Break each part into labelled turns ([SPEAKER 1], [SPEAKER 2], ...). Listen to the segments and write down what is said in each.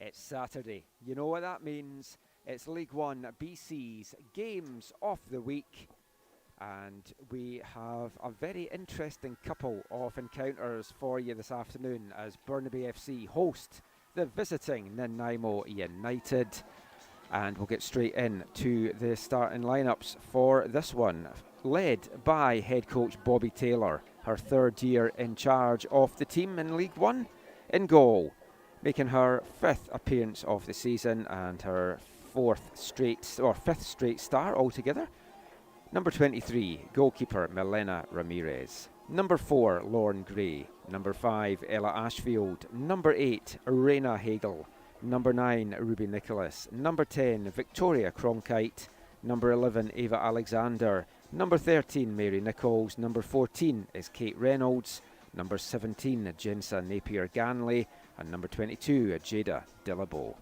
[SPEAKER 1] It's Saturday. You know what that means? It's L1BC's Games of the Week. And we have a very interesting couple of encounters for you this afternoon as Burnaby FC host the visiting Nanaimo United. And we'll get straight into the starting lineups for this one, led by head coach Bobby Taylor, her third year in charge of the team in League One. In goal, making her fifth appearance of the season and her fifth straight start altogether. Number 23, goalkeeper Milena Ramirez. Number 4, Lauren Gray. Number 5, Ella Ashfield. Number 8, Reina Hagel. Number 9, Ruby Nicholas. Number 10, Victoria Cronkite. Number 11, Ava Alexander. Number 13, Mary Nichols. Number 14 is Kate Reynolds. Number 17, Jensa Napier-Ganley. And number 22, Jada Dillabo.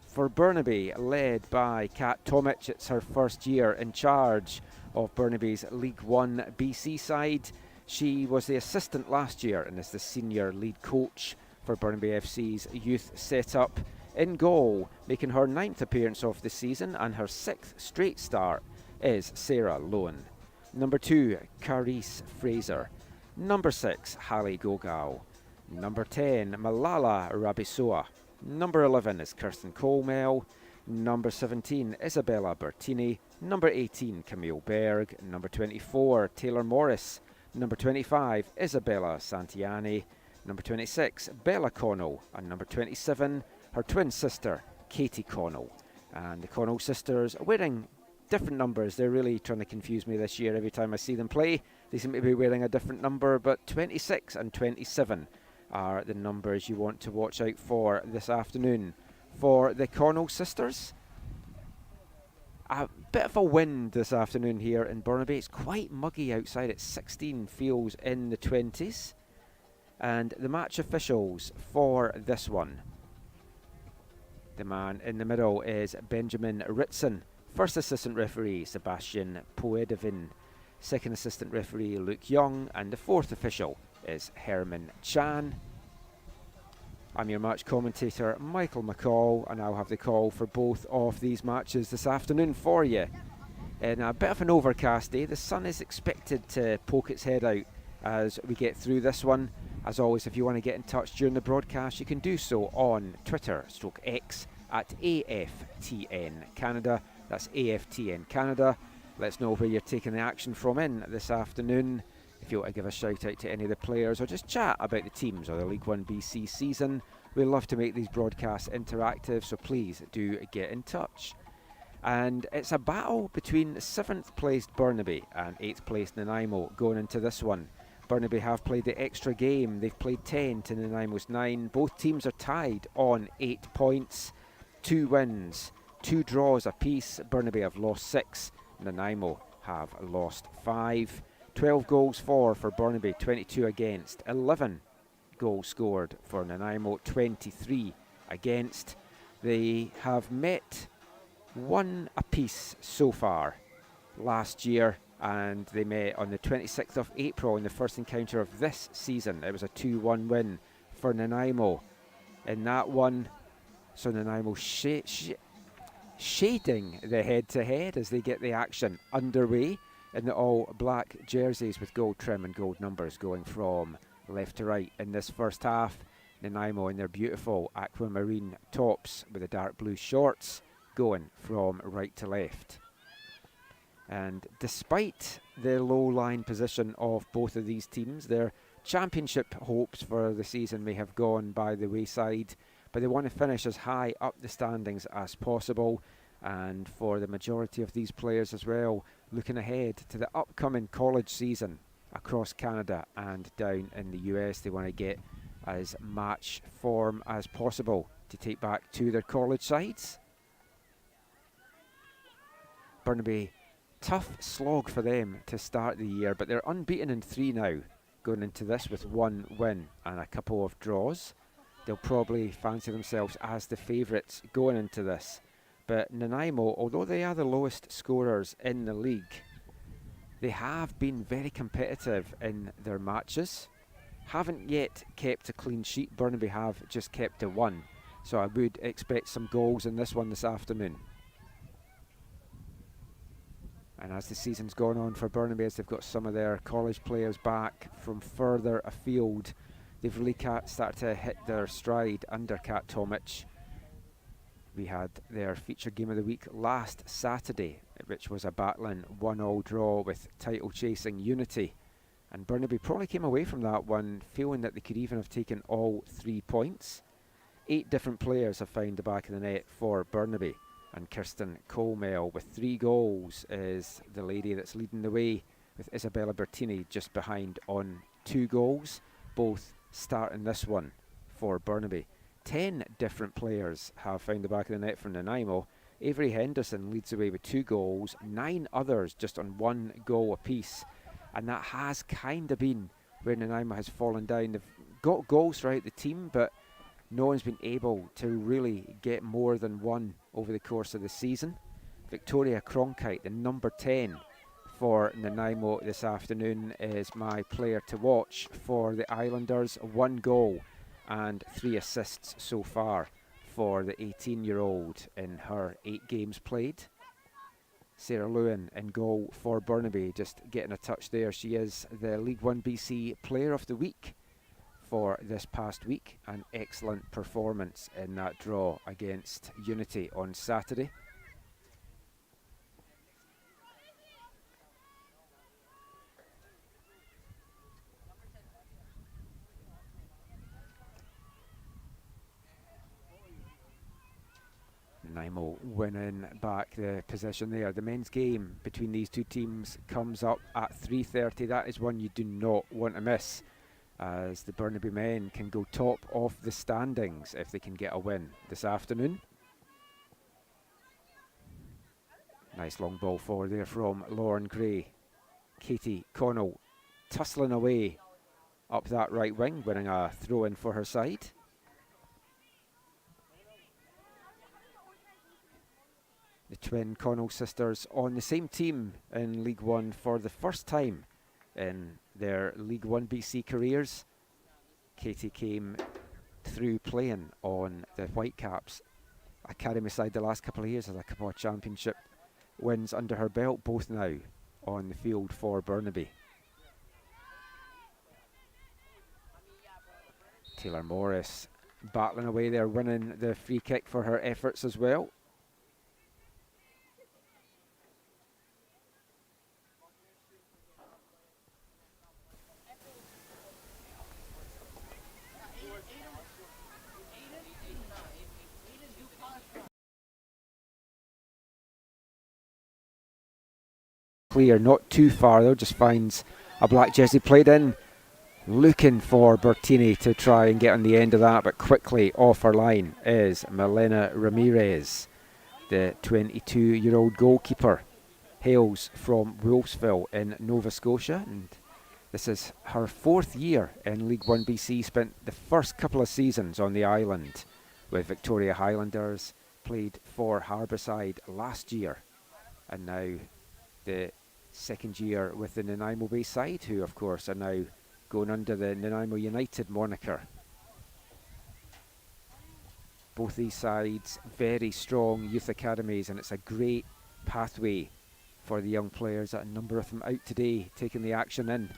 [SPEAKER 1] For Burnaby, led by Kat Tomic, it's her first year in charge of Burnaby's League 1 BC side. She was the assistant last year and is the senior lead coach for Burnaby FC's youth setup. In goal, making her 9th appearance of the season and her 6th straight start, is Sarah Lohan. Number 2, Carice Fraser. Number 6, Hallie Gogao. Number 10, Malala Rabisoa. Number 11 is Kirsten Colmel. Number 17, Isabella Bertini. Number 18, Camille Berg. Number 24, Taylor Morris. Number 25, Isabella Santiani. Number 26, Bella Connell. And number 27, her twin sister, Katie Connell. And the Connell sisters are wearing different numbers. They're really trying to confuse me this year. Every time I see them play, they seem to be wearing a different number, but 26 and 27 are the numbers you want to watch out for this afternoon. For the Connell sisters, a bit of a wind this afternoon here in Burnaby. It's quite muggy outside. It's 16, feels in the 20s. And the match officials for this one, the man in the middle is Benjamin Ritson. First assistant referee, Sebastian Poedevin. Second assistant referee, Luke Young. And the fourth official is Herman Chan. I'm your match commentator, Michael McCall, and I'll have the call for both of these matches this afternoon for you. In a bit of an overcast day, the sun is expected to poke its head out as we get through this one. As always, if you want to get in touch during the broadcast, you can do so on Twitter/X at AFTN Canada. That's AFTN Canada. Let us know where you're taking the action from in this afternoon. If you want to give a shout out to any of the players or just chat about the teams or the League 1 BC season, we love to make these broadcasts interactive, so please do get in touch. And it's a battle between 7th placed Burnaby and 8th placed Nanaimo going into this one. Burnaby have played the extra game. They've played 10 to Nanaimo's 9. Both teams are tied on 8 points. 2 wins, 2 draws apiece. Burnaby have lost 6. Nanaimo have lost 5. 12 goals for Burnaby, 22 against. 11 goals scored for Nanaimo, 23 against. They have met 1 apiece so far last year, and they met on the 26th of April in the first encounter of this season. It was a 2-1 win for Nanaimo in that one. So Nanaimo shading the head-to-head as they get the action underway in the all-black jerseys with gold trim and gold numbers going from left to right in this first half. Nanaimo in their beautiful aquamarine tops with the dark blue shorts going from right to left. And despite the low-line position of both of these teams, their championship hopes for the season may have gone by the wayside, but they want to finish as high up the standings as possible. And for the majority of these players as well, looking ahead to the upcoming college season across Canada and down in the US, they want to get as match form as possible to take back to their college sides. Burnaby, tough slog for them to start the year, but they're unbeaten in 3 now, going into this with 1 win and a couple of draws. They'll probably fancy themselves as the favourites going into this. But Nanaimo, although they are the lowest scorers in the league, they have been very competitive in their matches. Haven't yet kept a clean sheet. Burnaby have just kept a 1. So I would expect some goals in this one this afternoon. And as the season's gone on for Burnaby, as they've got some of their college players back from further afield, they've really started to hit their stride under Kat Tomic. We had their feature game of the week last Saturday, which was a battling 1-1 draw with title-chasing Unity. And Burnaby probably came away from that one feeling that they could even have taken all 3 points. 8 different players have found the back of the net for Burnaby. And Kirsten Colmel with 3 goals is the lady that's leading the way, with Isabella Bertini just behind on 2 goals, both starting this one for Burnaby. 10 different players have found the back of the net for Nanaimo. Avery Henderson leads the way with 2 goals, 9 others just on 1 goal apiece. And that has kind of been where Nanaimo has fallen down. They've got goals throughout the team, but no one's been able to really get more than 1 over the course of the season. Victoria Cronkite, the number 10 for Nanaimo this afternoon, is my player to watch for the Islanders. 1 goal and 3 assists so far for the 18-year-old in her 8 games played. Sarah Lewin in goal for Burnaby, just getting a touch there. She is the L1BC Player of the Week for this past week. An excellent performance in that draw against Unity on Saturday. Nanaimo winning back the possession there. The men's game between these two teams comes up at 3:30. That is one you do not want to miss, as the Burnaby men can go top of the standings if they can get a win this afternoon. Nice long ball forward there from Lauren Gray. Katie Connell tussling away up that right wing, winning a throw-in for her side. The twin Connell sisters on the same team in League One for the first time in their League 1BC careers. Katie came through playing on the Whitecaps academy side the last couple of years, has a couple of championship wins under her belt, both now on the field for Burnaby. Taylor Morris battling away there, winning the free kick for her efforts as well. Clear, not too far though, just finds a black jersey played in, looking for Bertini to try and get on the end of that, but quickly off her line is Milena Ramirez, the 22-year-old goalkeeper, hails from Wolfsville in Nova Scotia, and this is her 4th year in League 1BC, spent the first couple of seasons on the island with Victoria Highlanders, played for Harbourside last year, and now the 2nd year with the Nanaimo Bay side, who of course are now going under the Nanaimo United moniker. Both these sides very strong youth academies, and it's a great pathway for the young players. A number of them out today taking the action in.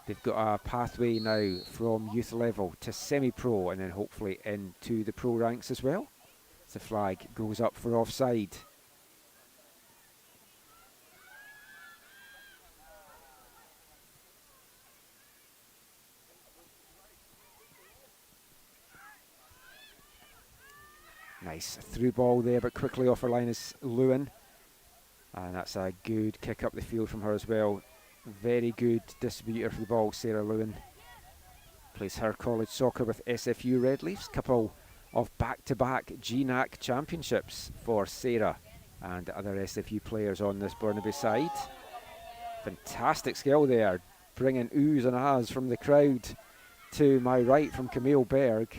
[SPEAKER 1] They've got a pathway now from youth level to semi-pro and then hopefully into the pro ranks as well. The flag goes up for offside. Nice through ball there, but quickly off her line is Lewin. And that's a good kick up the field from her as well. Very good distributor for the ball, Sarah Lewin. Plays her college soccer with SFU Redleafs. Couple of back-to-back GNAC championships for Sarah and other SFU players on this Burnaby side. Fantastic skill there, bringing oohs and ahs from the crowd to my right from Camille Berg.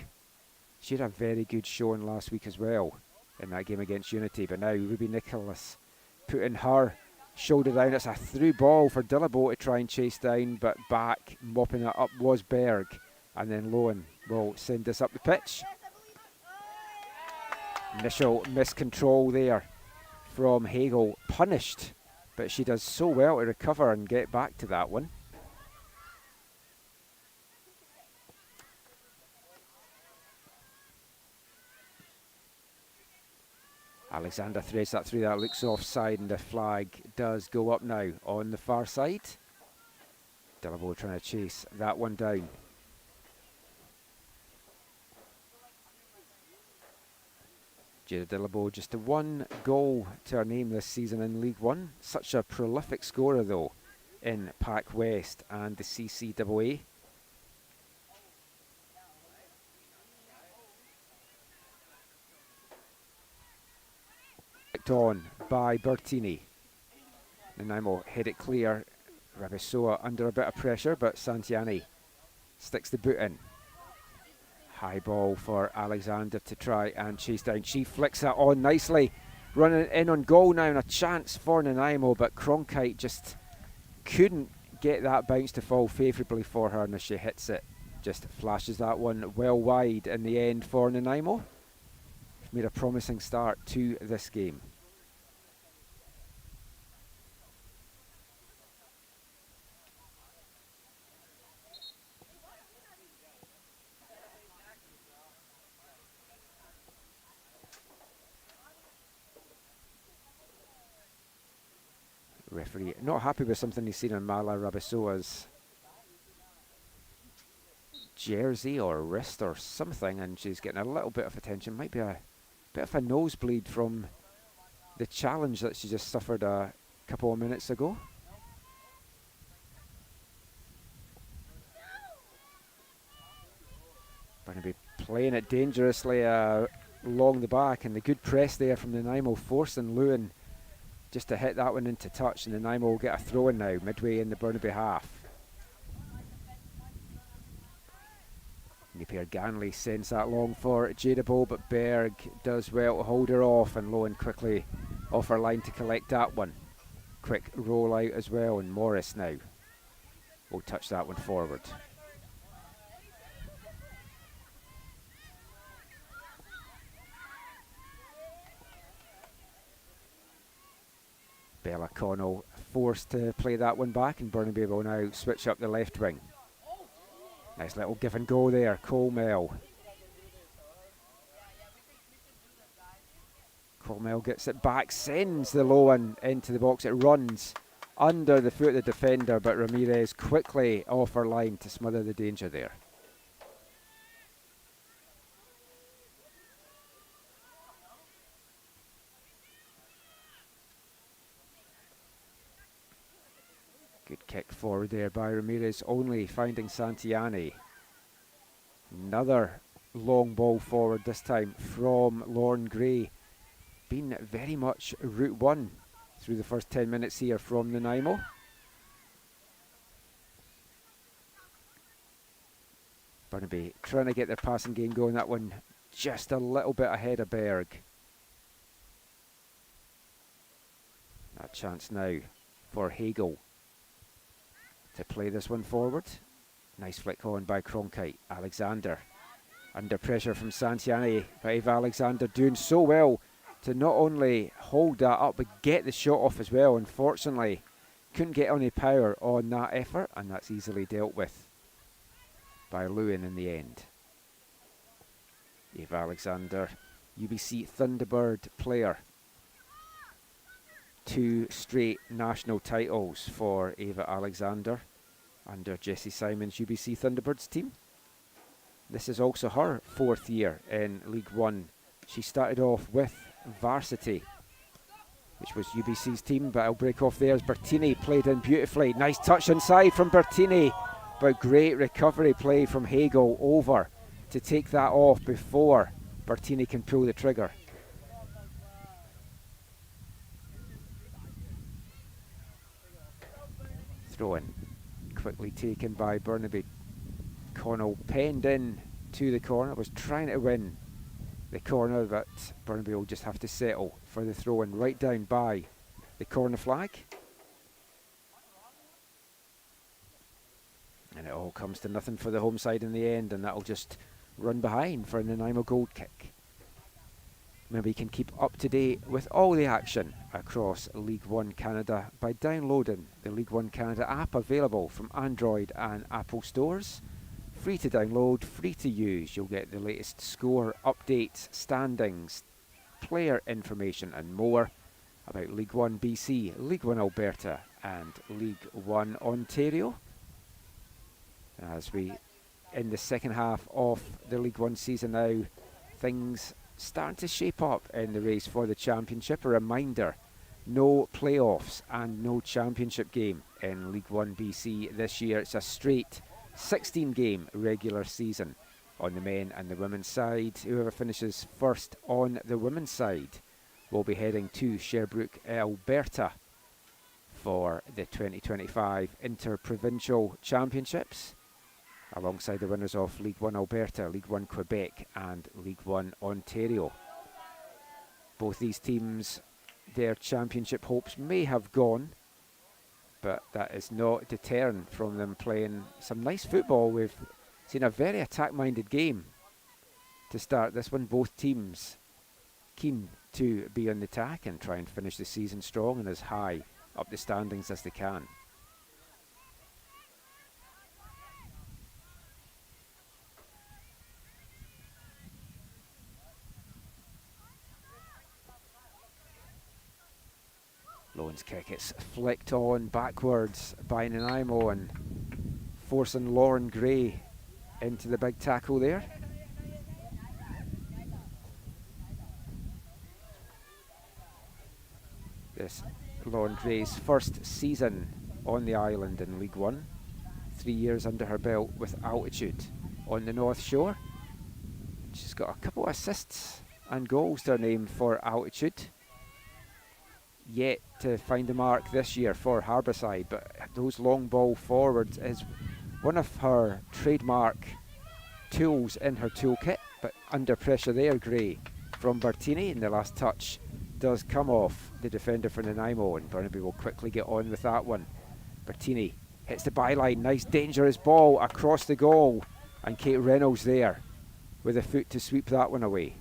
[SPEAKER 1] She had a very good showing last week as well in that game against Unity, but now Ruby Nicholas putting her shoulder down. It's a through ball for Dillabo to try and chase down, but back mopping that up was Berg, and then Lowen will send this up the pitch. Initial miscontrol there from Hagel, punished, but she does so well to recover and get back to that one. Alexander threads that through, that looks offside, and the flag does go up now on the far side. Dillabo trying to chase that one down. Jada Dillabo, just a 1 goal to her name this season in League One. Such a prolific scorer though in Pac West and the CCAA. On by Bertini. Nanaimo head it clear. Rabisoa under a bit of pressure, but Santiani sticks the boot in. High ball for Alexander to try and chase down. She flicks that on nicely. Running in on goal now, and a chance for Nanaimo, but Cronkite just couldn't get that bounce to fall favourably for her, and as she hits it, just flashes that one well wide in the end for Nanaimo. Made a promising start to this game. Referee not happy with something he's seen on Mala Rabisoa's jersey or wrist or something, and she's getting a little bit of attention. Might be a bit of a nosebleed from the challenge that she just suffered a couple of minutes ago. Burnaby playing it dangerously along the back, and the good press there from Nanaimo forcing Lewin just to hit that one into touch, and Nanaimo will get a throw in now midway in the Burnaby half. Napier Ganley sends that long for Jadabo, but Berg does well to hold her off, and Lowen quickly off her line to collect that one. Quick roll out as well, and Morris now will touch that one forward. Bella Connell forced to play that one back, and Burnaby will now switch up the left wing. Nice little give and go there, Colmel. Colmel gets it back, sends the low one into the box. It runs under the foot of the defender, but Ramirez quickly off her line to smother the danger there. Good kick forward there by Ramirez, only finding Santiani. Another long ball forward, this time from Lauren Gray. Been very much route one through the first 10 minutes here from Nanaimo. Burnaby trying to get their passing game going. That one just a little bit ahead of Berg. That chance now for Hagel to play this one forward. Nice flick on by Cronkite. Alexander under pressure from Santiani, but Eva Alexander doing so well to not only hold that up but get the shot off as well. Unfortunately, couldn't get any power on that effort, and that's easily dealt with by Lewin in the end. Eva Alexander, UBC Thunderbird player. 2 straight national titles for Eva Alexander under Jessie Simon's UBC Thunderbirds team. This is also her 4th year in League One. She started off with Varsity, which was UBC's team, but I'll break off there as Bertini played in beautifully. Nice touch inside from Bertini, but great recovery play from Hagel over to take that off before Bertini can pull the trigger. Throw in, quickly taken by Burnaby. Connell penned in to the corner, was trying to win the corner, but Burnaby will just have to settle for the throw in right down by the corner flag. And it all comes to nothing for the home side in the end, and that'll just run behind for a Nanaimo goal kick. Remember, you can keep up to date with all the action across League One Canada by downloading the League One Canada app, available from Android and Apple stores. Free to download, free to use. You'll get the latest score, updates, standings, player information and more about League 1 BC, League 1 Alberta and League 1 Ontario. As we in the second half of the League 1 season now, things starting to shape up in the race for the championship. A reminder, no playoffs and no championship game in League 1 BC this year. It's a straight 16 game regular season on the men and the women's side. Whoever finishes first on the women's side will be heading to Sherbrooke, Alberta for the 2025 Interprovincial Championships, alongside the winners of League 1 Alberta, League 1 Quebec and League 1 Ontario. Both these teams, their championship hopes may have gone, but that is not deterring from them playing some nice football. We've seen a very attack-minded game to start this one. Both teams keen to be on the attack and try and finish the season strong and as high up the standings as they can. Lowen's kick, it's flicked on backwards by Nanaimo and forcing Lauren Gray into the big tackle there. This Lauren Gray's first season on the island in League 1. 3 years under her belt with Altitude on the North Shore. She's got a couple of assists and goals to her name for Altitude. Yet to find the mark this year for Harbourside, but those long ball forwards is one of her trademark tools in her toolkit. But under pressure there, Gray from Bertini, and the last touch does come off the defender for Nanaimo, and Burnaby will quickly get on with that one. Bertini hits the byline, nice dangerous ball across the goal, and Kate Reynolds there with a foot to sweep that one away.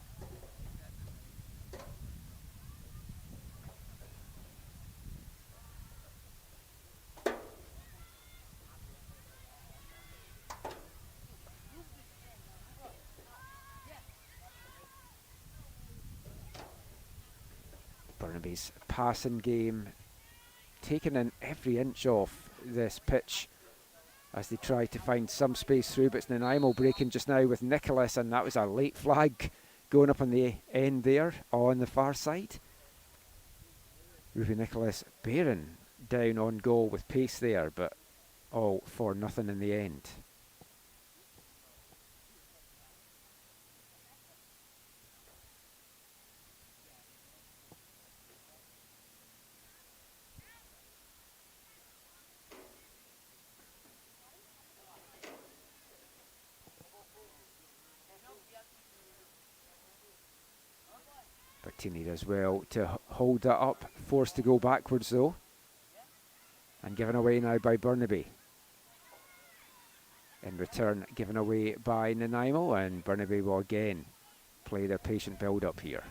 [SPEAKER 1] Burnaby's passing game taking in every inch of this pitch as they try to find some space through, but it's Nanaimo breaking just now with Nicholas, and that was a late flag going up on the end there on the far side. Ruby Nicholas bearing down on goal with pace there, but all for nothing in the end. Bertini does well to hold that up, forced to go backwards though, and given away now by Burnaby. In return, given away by Nanaimo, and Burnaby will again play their patient build-up here.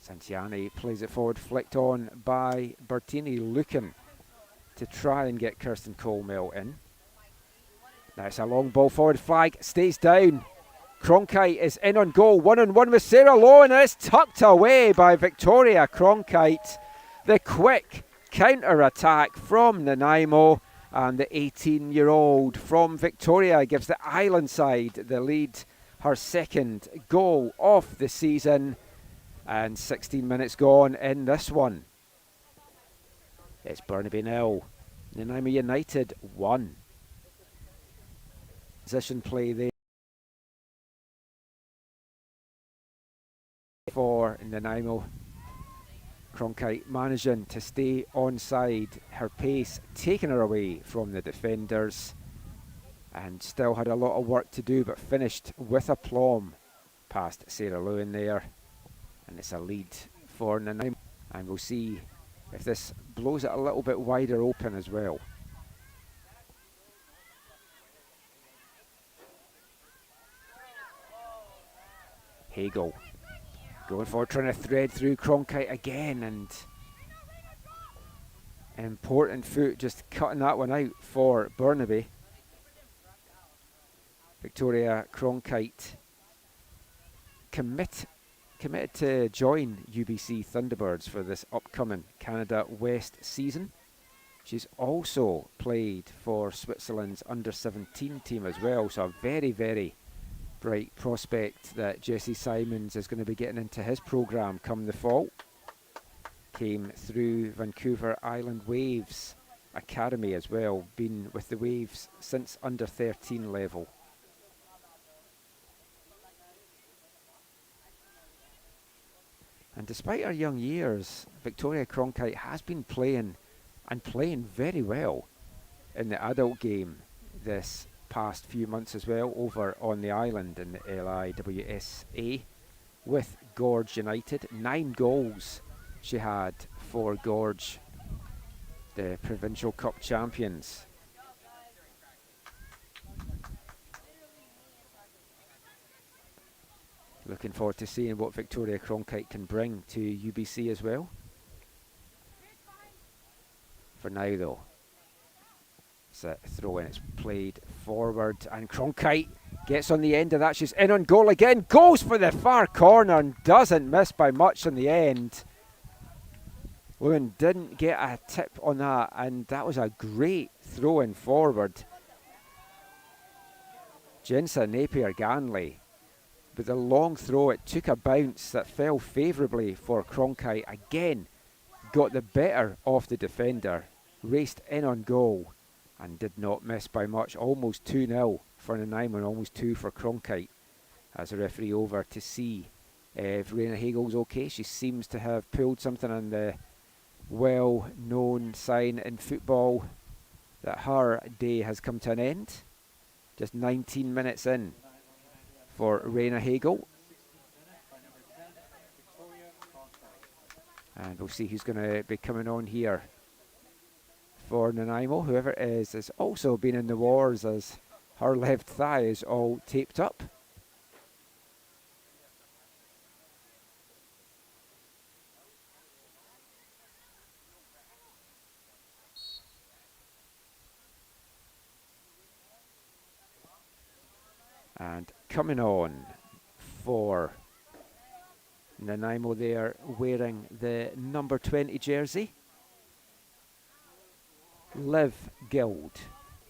[SPEAKER 1] Santiani plays it forward, flicked on by Bertini, looking to try and get Kirsten Colmel in. Now it's a long ball forward, flag stays down. Cronkite is in on goal, one-on-one with Sarah Lowen, and it's tucked away by Victoria Cronkite. The quick counter-attack from Nanaimo, and the 18-year-old from Victoria gives the island side the lead, her second goal of the season, and 16 minutes gone in this one. It's Burnaby 0, Nanaimo United 1. Position play there for Nanaimo. Cronkite managing to stay onside, her pace taking her away from the defenders, and still had a lot of work to do, but finished with aplomb past Sarah Lewin there, and it's a lead for Nanaimo. And we'll see if this blows it a little bit wider open as well. Hagel going forward, trying to thread through Cronkite again, and important foot just cutting that one out for Burnaby. Victoria Cronkite committed to join UBC Thunderbirds for this upcoming Canada West season. She's also played for Switzerland's under-17 team as well, so a very, very bright prospect that Jesse Simons is going to be getting into his programme come the fall. Came through Vancouver Island Waves Academy as well, been with the Waves since under-13 level. And despite her young years, Victoria Cronkite has been playing very well in the adult game this past few months as well, over on the island in the LIWSA with Gorge United. 9 goals she had for Gorge, the Provincial Cup champions. Looking forward to seeing what Victoria Cronkite can bring to UBC as well. For now though, it's a throw in, it's played forward, and Cronkite gets on the end of that. She's in on goal again, goes for the far corner and doesn't miss by much in the end. Lewin didn't get a tip on that, and that was a great throw in forward. Jensa Napier-Ganley with a long throw, it took a bounce that fell favourably for Cronkite. Again, got the better of the defender, raced in on goal and did not miss by much. Almost 2-0 for Nanaimo and almost 2 for Cronkite. As the referee over to see if Raina Hagel's okay. She seems to have pulled something on the well-known sign in football that her day has come to an end. Just 19 minutes in for Raina Hagel. And we'll see who's going to be coming on here for Nanaimo. Whoever it is has also been in the wars, as her left thigh is all taped up. And coming on for Nanaimo there, wearing the number 20 jersey, Liv Guild.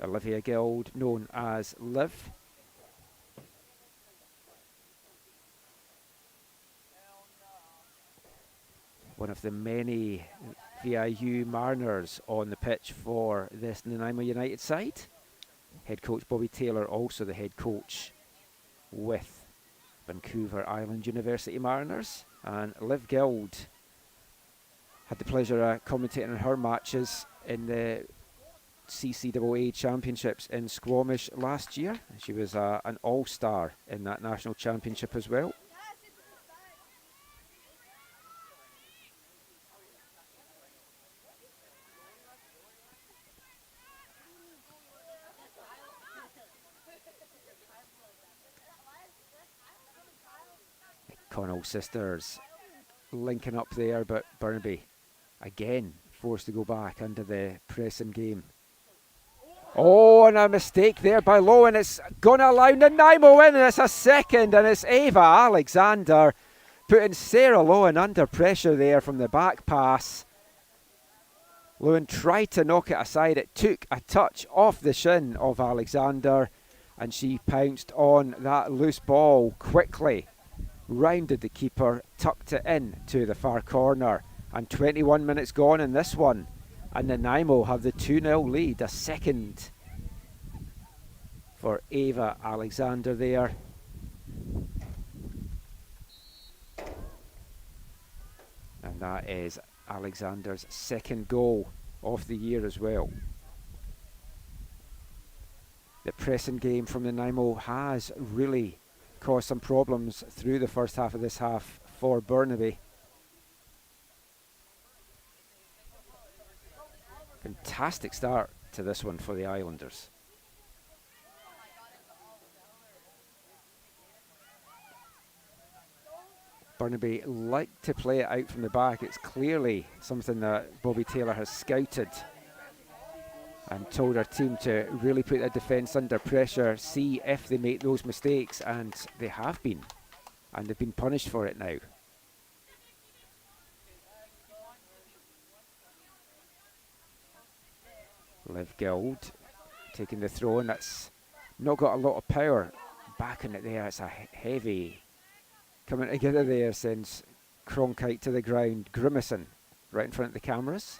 [SPEAKER 1] Olivia Guild, known as Liv. One of the many VIU Mariners on the pitch for this Nanaimo United side. Head coach Bobby Taylor, also the head coach with Vancouver Island University Mariners. And Liv Guild had the pleasure of commentating on her matches in the CCAA Championships in Squamish last year. She was an all-star in that national championship as well. Connell sisters linking up there, but Burnaby again forced to go back under the pressing game. Oh, and a mistake there by Lowe, and it's going to allow Nanaimo in, and it's a second, and it's Ava Alexander putting Sarah Lowen under pressure there from the back pass. Lowen tried to knock it aside. It took a touch off the shin of Alexander, and she pounced on that loose ball quickly, rounded the keeper, tucked it in to the far corner, and 21 minutes gone in this one, and Nanaimo have the 2-0 lead. A second for Ava Alexander there. And that is Alexander's second goal of the year as well. The pressing game from Nanaimo has really caused some problems through the first half of this half for Burnaby. Fantastic start to this one for the Islanders. Burnaby like to play it out from the back. It's clearly something that Bobby Taylor has scouted and told our team to really put their defence under pressure, see if they make those mistakes, and they have been, and they've been punished for it now. Liv Guild taking the throw, and that's not got a lot of power. Back in it there, it's a heavy coming together there, sends Cronkite to the ground, grimacing right in front of the cameras.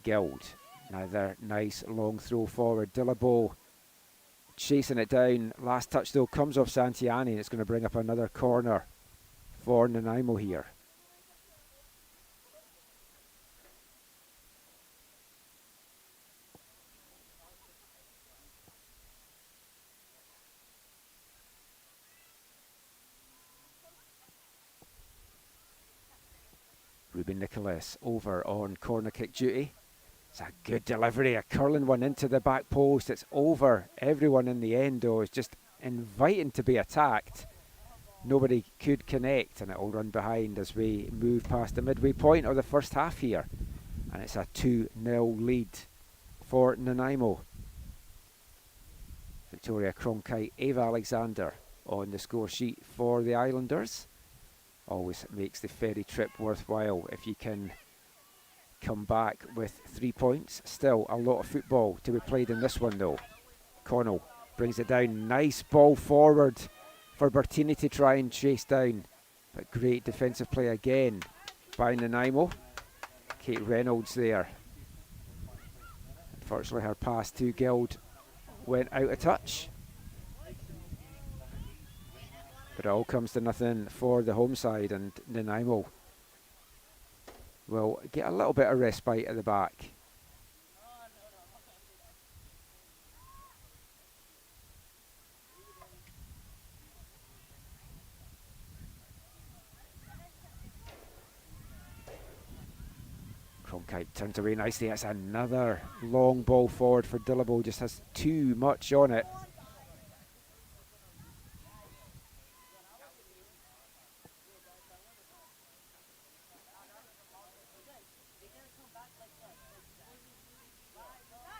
[SPEAKER 1] Guild, another nice long throw forward. Dillabo chasing it down. Last touch though comes off Santiani, and it's going to bring up another corner for Nanaimo here. Ruben Nicholas over on corner kick duty. It's a good delivery, a curling one into the back post. It's over everyone in the end though. It's just inviting to be attacked. Nobody could connect, and it'll run behind as we move past the midway point of the first half here. And it's a 2-0 lead for Nanaimo. Victoria Cronkite, Ava Alexander on the score sheet for the Islanders. Always makes the ferry trip worthwhile if you can come back with 3 points. Still a lot of football to be played in this one though. Connell brings it down. Nice ball forward for Bertini to try and chase down. But great defensive play again by Nanaimo. Kate Reynolds there. Unfortunately her pass to Guild went out of touch. But it all comes to nothing for the home side, and Nanaimo will get a little bit of respite at the back. Cronkite turns away nicely. That's another long ball forward for Dillabo. Just has too much on it.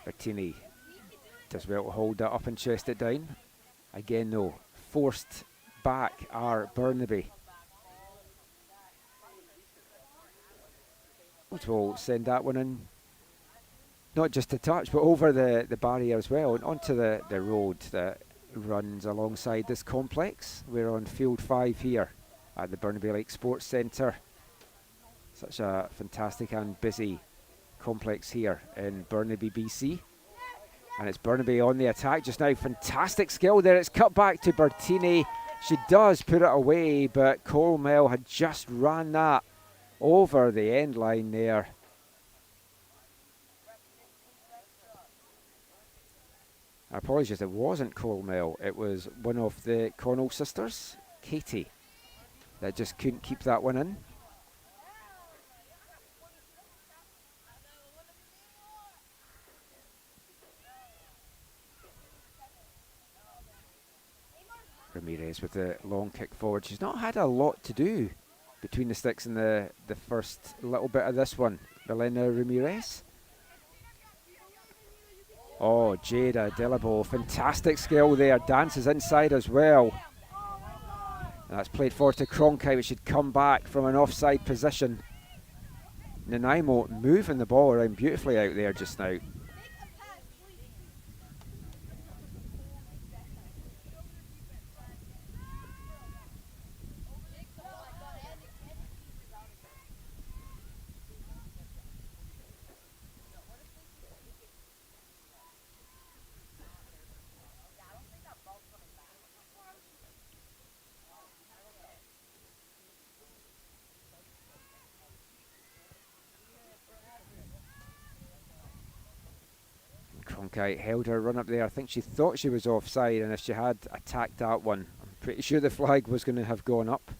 [SPEAKER 1] Bertini does well to hold that up and chest it down. Again though, forced back are Burnaby. Which will send that one in, not just a touch, but over the barrier as well, and onto the road that runs alongside this complex. We're on field 5 here at the Burnaby Lake Sports Centre. Such a fantastic and busy complex here in Burnaby, BC. And it's Burnaby on the attack just now. Fantastic skill there. It's cut back to Bertini. She does put it away, but Colmel had just ran that over the end line there. Apologies, it wasn't Colmel. It was one of the Connell sisters, Katie, that just couldn't keep that one in. Ramirez with the long kick forward. She's not had a lot to do between the sticks in the first little bit of this one. Elena Ramirez. Oh, Jada Dillabo, fantastic skill there. Dances inside as well. And that's played forward to Cronkite, which should come back from an offside position. Nanaimo moving the ball around beautifully out there just now. Cronkite held her run up there. I think she thought she was offside, and if she had attacked that one, I'm pretty sure the flag was going to have gone up.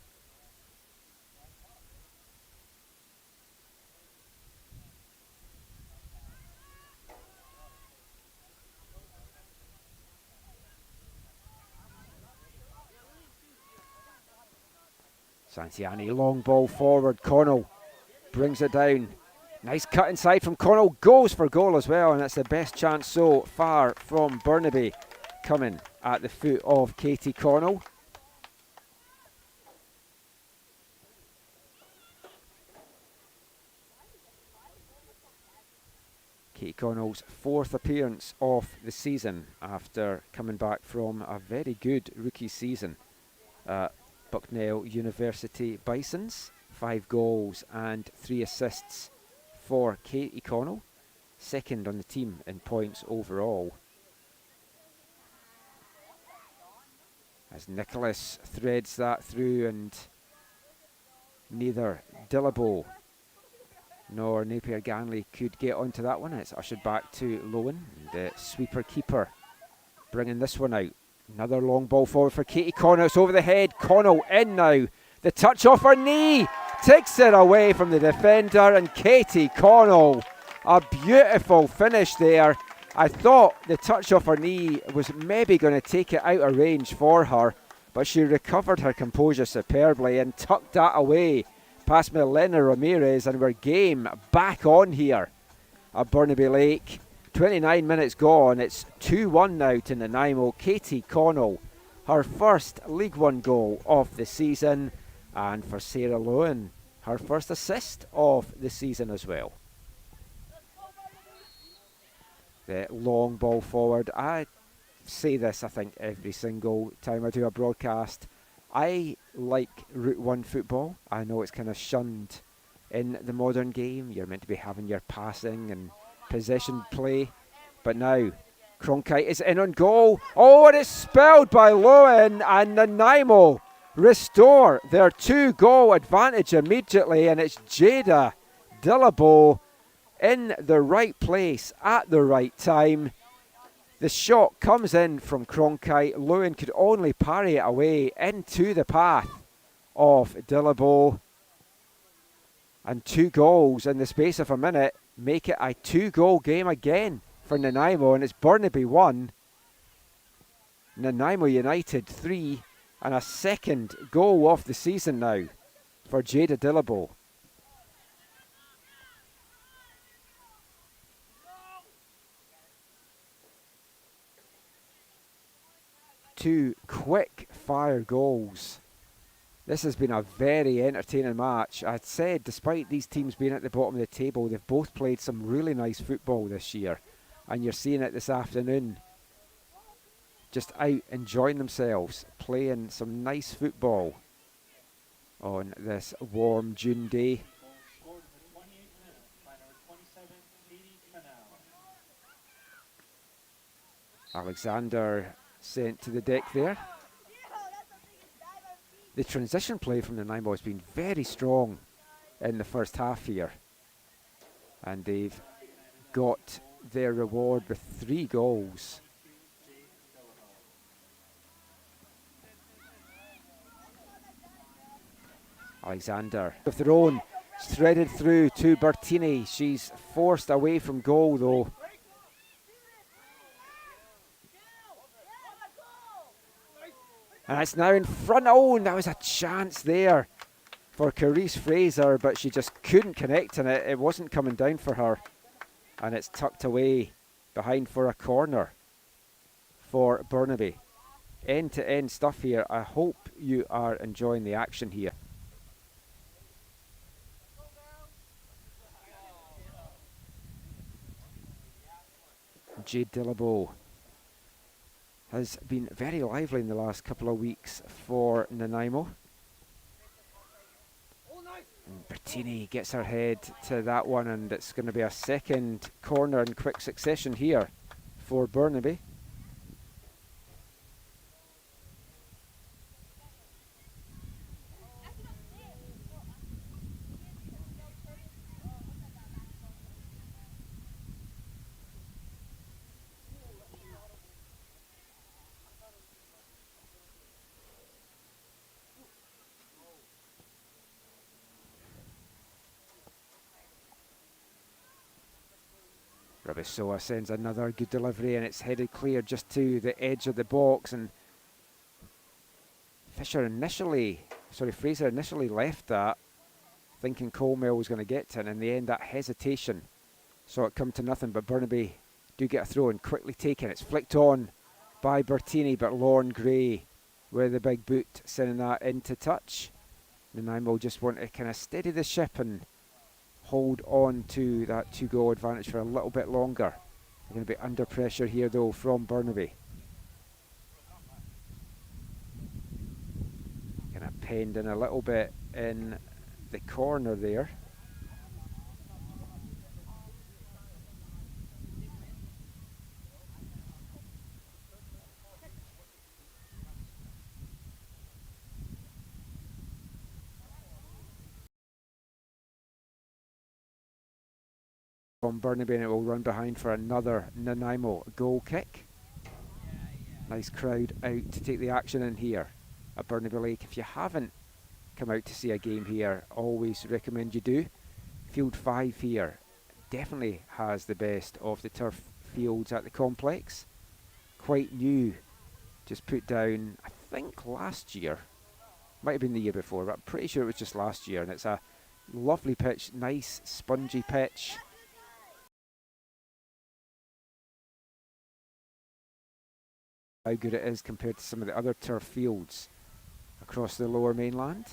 [SPEAKER 1] Santiani, long ball forward. Connell brings it down. Nice cut inside from Connell. Goes for goal as well, and that's the best chance so far from Burnaby, coming at the foot of Katie Connell. Katie Connell's 4th appearance of the season after coming back from a very good rookie season at Bucknell University Bisons. 5 goals and 3 assists for Katie Connell, 2nd on the team in points overall. As Nicholas threads that through, and neither Dillabo nor Napier Ganley could get onto that one. It's ushered back to Lowen, the sweeper keeper, bringing this one out. Another long ball forward for Katie Connell. It's over the head. Connell in now. The touch off her knee takes it away from the defender, and Katie Connell, a beautiful finish there. I thought the touch off her knee was maybe going to take it out of range for her, but she recovered her composure superbly and tucked that away past Milena Ramirez, and we're game back on here at Burnaby Lake. 29 minutes gone. It's 2-1 now to Nanaimo. Katie Connell, her first League One goal of the season, and for Sarah Lowen, her first assist of the season as well. The long ball forward. I say this, I think, every single time I do a broadcast. I like Route 1 football. I know it's kind of shunned in the modern game. You're meant to be having your passing and possession play. But now, Cronkite is in on goal. Oh, and it's spelled by Lowen, and Nanaimo restore their 2-goal advantage immediately, and it's Jada Dillabo in the right place at the right time. The shot comes in from Cronkite. Lowen could only parry it away into the path of Dillabo. And 2 goals in the space of a minute make it a 2-goal game again for Nanaimo, and it's Burnaby 1, Nanaimo United 3, and a 2nd goal of the season now for Jada Dillabo. Two quick fire goals. This has been a very entertaining match. I'd said, despite these teams being at the bottom of the table, they've both played some really nice football this year, and you're seeing it this afternoon. Just out enjoying themselves, playing some nice football on this warm June day. Alexander sent to the deck there. The transition play from Nanaimo has been very strong in the first half here, and they've got their reward with 3 goals. Alexander of their own, threaded through to Bertini. She's forced away from goal though. And it's now in front. Oh, and that was a chance there for Carice Fraser, but she just couldn't connect on it. It wasn't coming down for her. And it's tucked away behind for a corner for Burnaby. End-to-end stuff here. I hope you are enjoying the action here. Jade Dillabo has been very lively in the last couple of weeks for Nanaimo. And Bertini gets her head to that one, and it's going to be a 2nd corner in quick succession here for Burnaby. Rabisoa sends another good delivery, and it's headed clear just to the edge of the box, and Fisher initially Fraser initially left that thinking Colemel was going to get to it, and in the end that hesitation saw it come to nothing, but Burnaby do get a throw and quickly taken. It's flicked on by Bertini, but Lorne Gray with the big boot sending that into touch. Nanaimo just want to kind of steady the ship and hold on to that 2-goal advantage for a little bit longer. They're going to be under pressure here though from Burnaby. Kind of penned in a little bit in the corner there. From Burnaby, and it will run behind for another Nanaimo goal kick. Nice crowd out to take the action in here at Burnaby Lake. If you haven't come out to see a game here, always recommend you do. Field 5 here definitely has the best of the turf fields at the complex. Quite new, just put down I think last year, might have been the year before, but I'm pretty sure it was just last year, and it's a lovely pitch, nice spongy pitch. How good it is compared to some of the other turf fields across the lower mainland.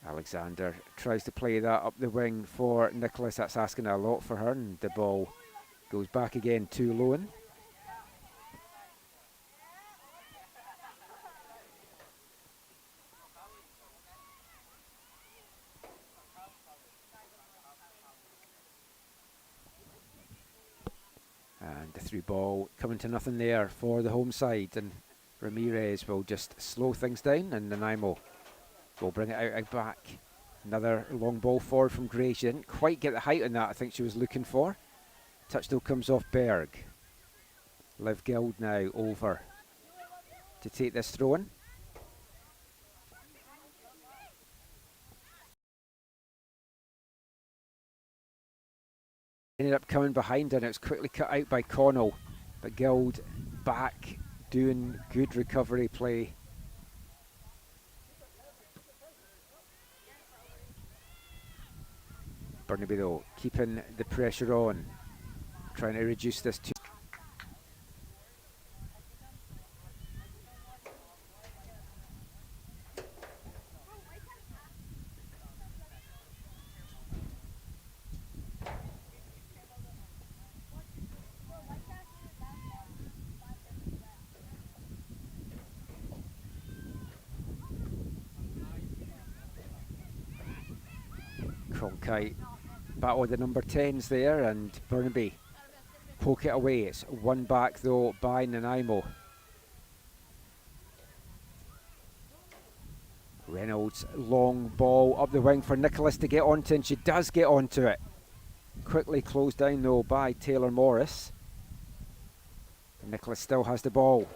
[SPEAKER 1] Alexander tries to play that up the wing for Nicholas. That's asking a lot for her, and the ball goes back again to Lowen. And the through ball coming to nothing there for the home side, and Ramirez will just slow things down, and Nanaimo will bring it out back. Another long ball forward from Gray. She didn't quite get the height on that I think she was looking for. Touch still comes off Berg. Liv Guild now over to take this throw in. Ended up coming behind, and it was quickly cut out by Connell, but Guild back doing good recovery play. Burnaby though keeping the pressure on, trying to reduce this to Cronkite. Battle with the number 10s there, and Burnaby poke it away. It's won back though by Nanaimo. Reynolds, long ball up the wing for Nicholas to get onto, and she does get onto it. Quickly closed down though by Taylor Morris. Nicholas still has the ball.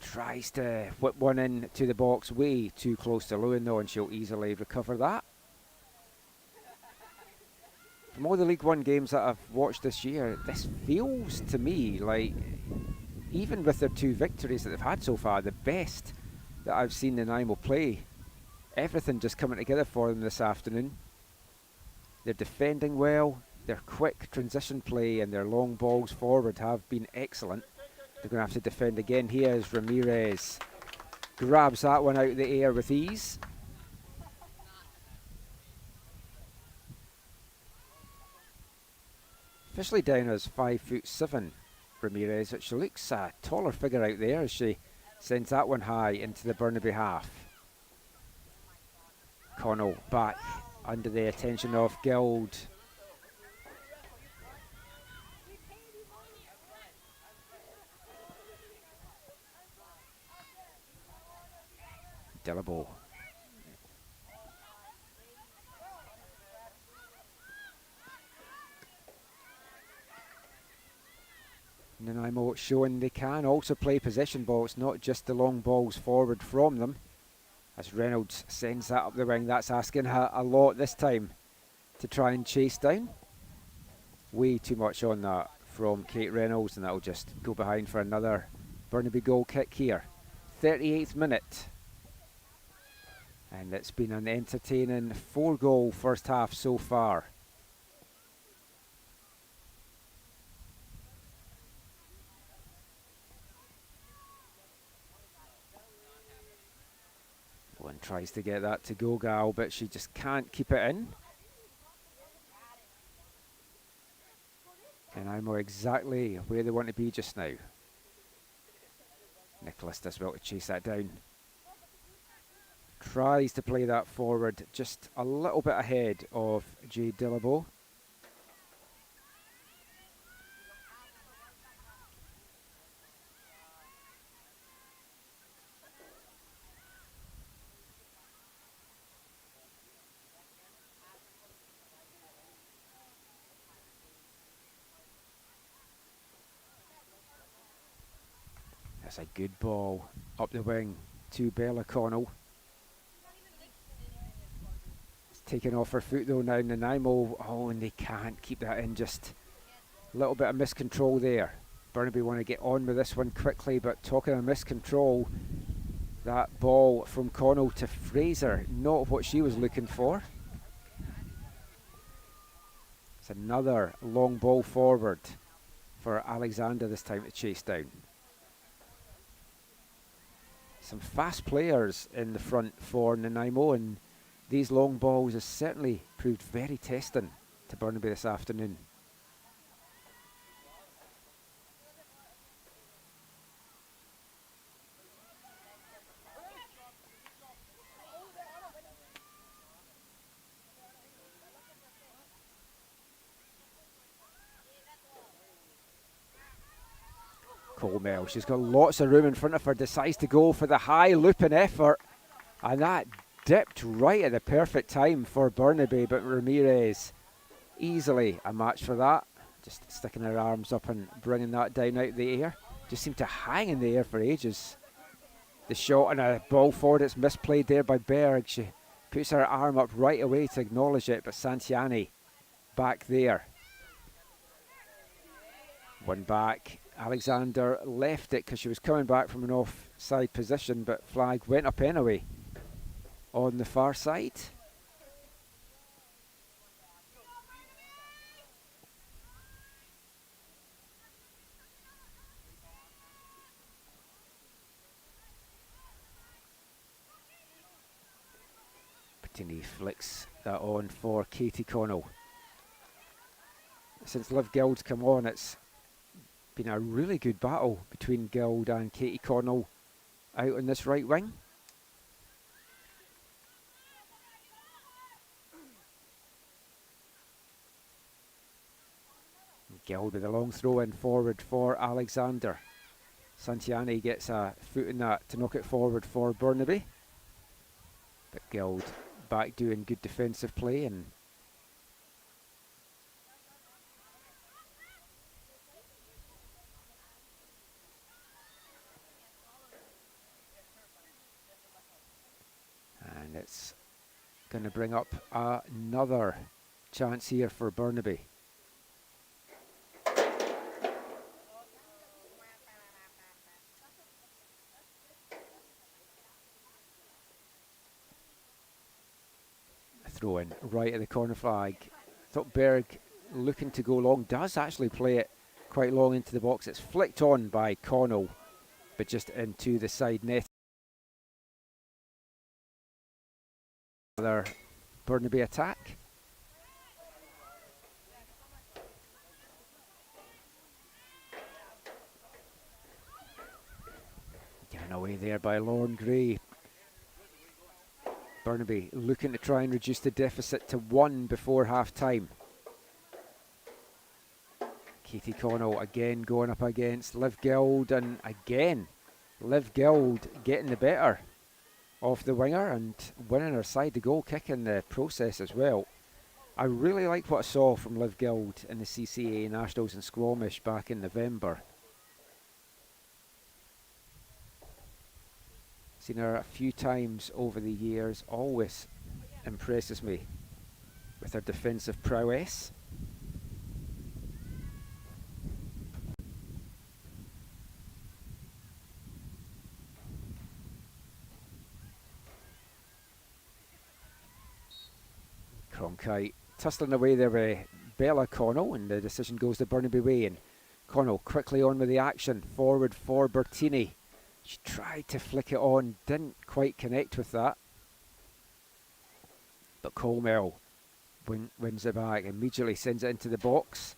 [SPEAKER 1] Tries to whip one in to the box, way too close to Lewin though, and she'll easily recover that. From all the League One games that I've watched this year, this feels to me like, even with their 2 victories that they've had so far, the best that I've seen Nanaimo play. Everything just coming together for them this afternoon. They're defending well, their quick transition play and their long balls forward have been excellent. They're going to have to defend again here as Ramirez grabs that one out of the air with ease. Officially down as 5'7", Ramirez, but she looks a taller figure out there as she sends that one high into the Burnaby half. Connell back under the attention of Guild. Dillabo. Nanaimo showing they can also play possession ball. It's not just the long balls forward from them. As Reynolds sends that up the wing, that's asking her a lot this time to try and chase down. Way too much on that from Kate Reynolds, and that'll just go behind for another Burnaby goal kick here. 38th minute. And it's been an entertaining 4-goal first half so far. One tries to get that to go, Gal, but she just can't keep it in. And I'm exactly where they want to be just now. Nicholas does well to chase that down. Tries to play that forward just a little bit ahead of Jade Dillabo. That's a good ball up the wing to Bella Connell. It's taken off her foot though now, Nanaimo. Oh, and they can't keep that in. Just a little bit of miscontrol there. Burnaby want to get on with this one quickly, but talking of miscontrol, that ball from Connell to Fraser, not what she was looking for. It's another long ball forward for Alexander this time to chase down. Some fast players in the front for Nanaimo, and these long balls have certainly proved very testing to Burnaby this afternoon. Colmel, she's got lots of room in front of her, decides to go for the high looping effort, and that dipped right at the perfect time for Burnaby, but Ramirez easily a match for that. Just sticking her arms up and bringing that down out the air. Just seemed to hang in the air for ages. The shot and a ball forward, it's misplayed there by Berg. She puts her arm up right away to acknowledge it, but Santiani back there. One back. Alexander left it because she was coming back from an offside position, but flag went up anyway on the far side. Patini flicks that on for Katie Connell. Since Liv Gild's come on, it's been a really good battle between Gild and Katie Connell out on this right wing. Gild with a long throw in forward for Alexander. Santiani gets a foot in that to knock it forward for Burnaby. But Gild back doing good defensive play, and it's going to bring up another chance here for Burnaby. A throw in right at the corner flag. Thought Berg looking to go long, does actually play it quite long into the box. It's flicked on by Connell, but just into the side net. Another Burnaby attack. Given away there by Lauren Gray. Burnaby looking to try and reduce the deficit to 1 before half time. Katie Connell again going up against Liv Gild, and again Liv Gild getting the better of the winger and winning her side the goal kick in the process as well. I really like what I saw from Liv Gild in the CCA Nationals in Squamish back in November. Seen her a few times over the years, always impresses me with her defensive prowess. Cronkite tussling away there with Bella Connell, and the decision goes the Burnaby way. And Connell quickly on with the action, forward for Bertini. She tried to flick it on, didn't quite connect with that. But Colmel wins it back, immediately sends it into the box.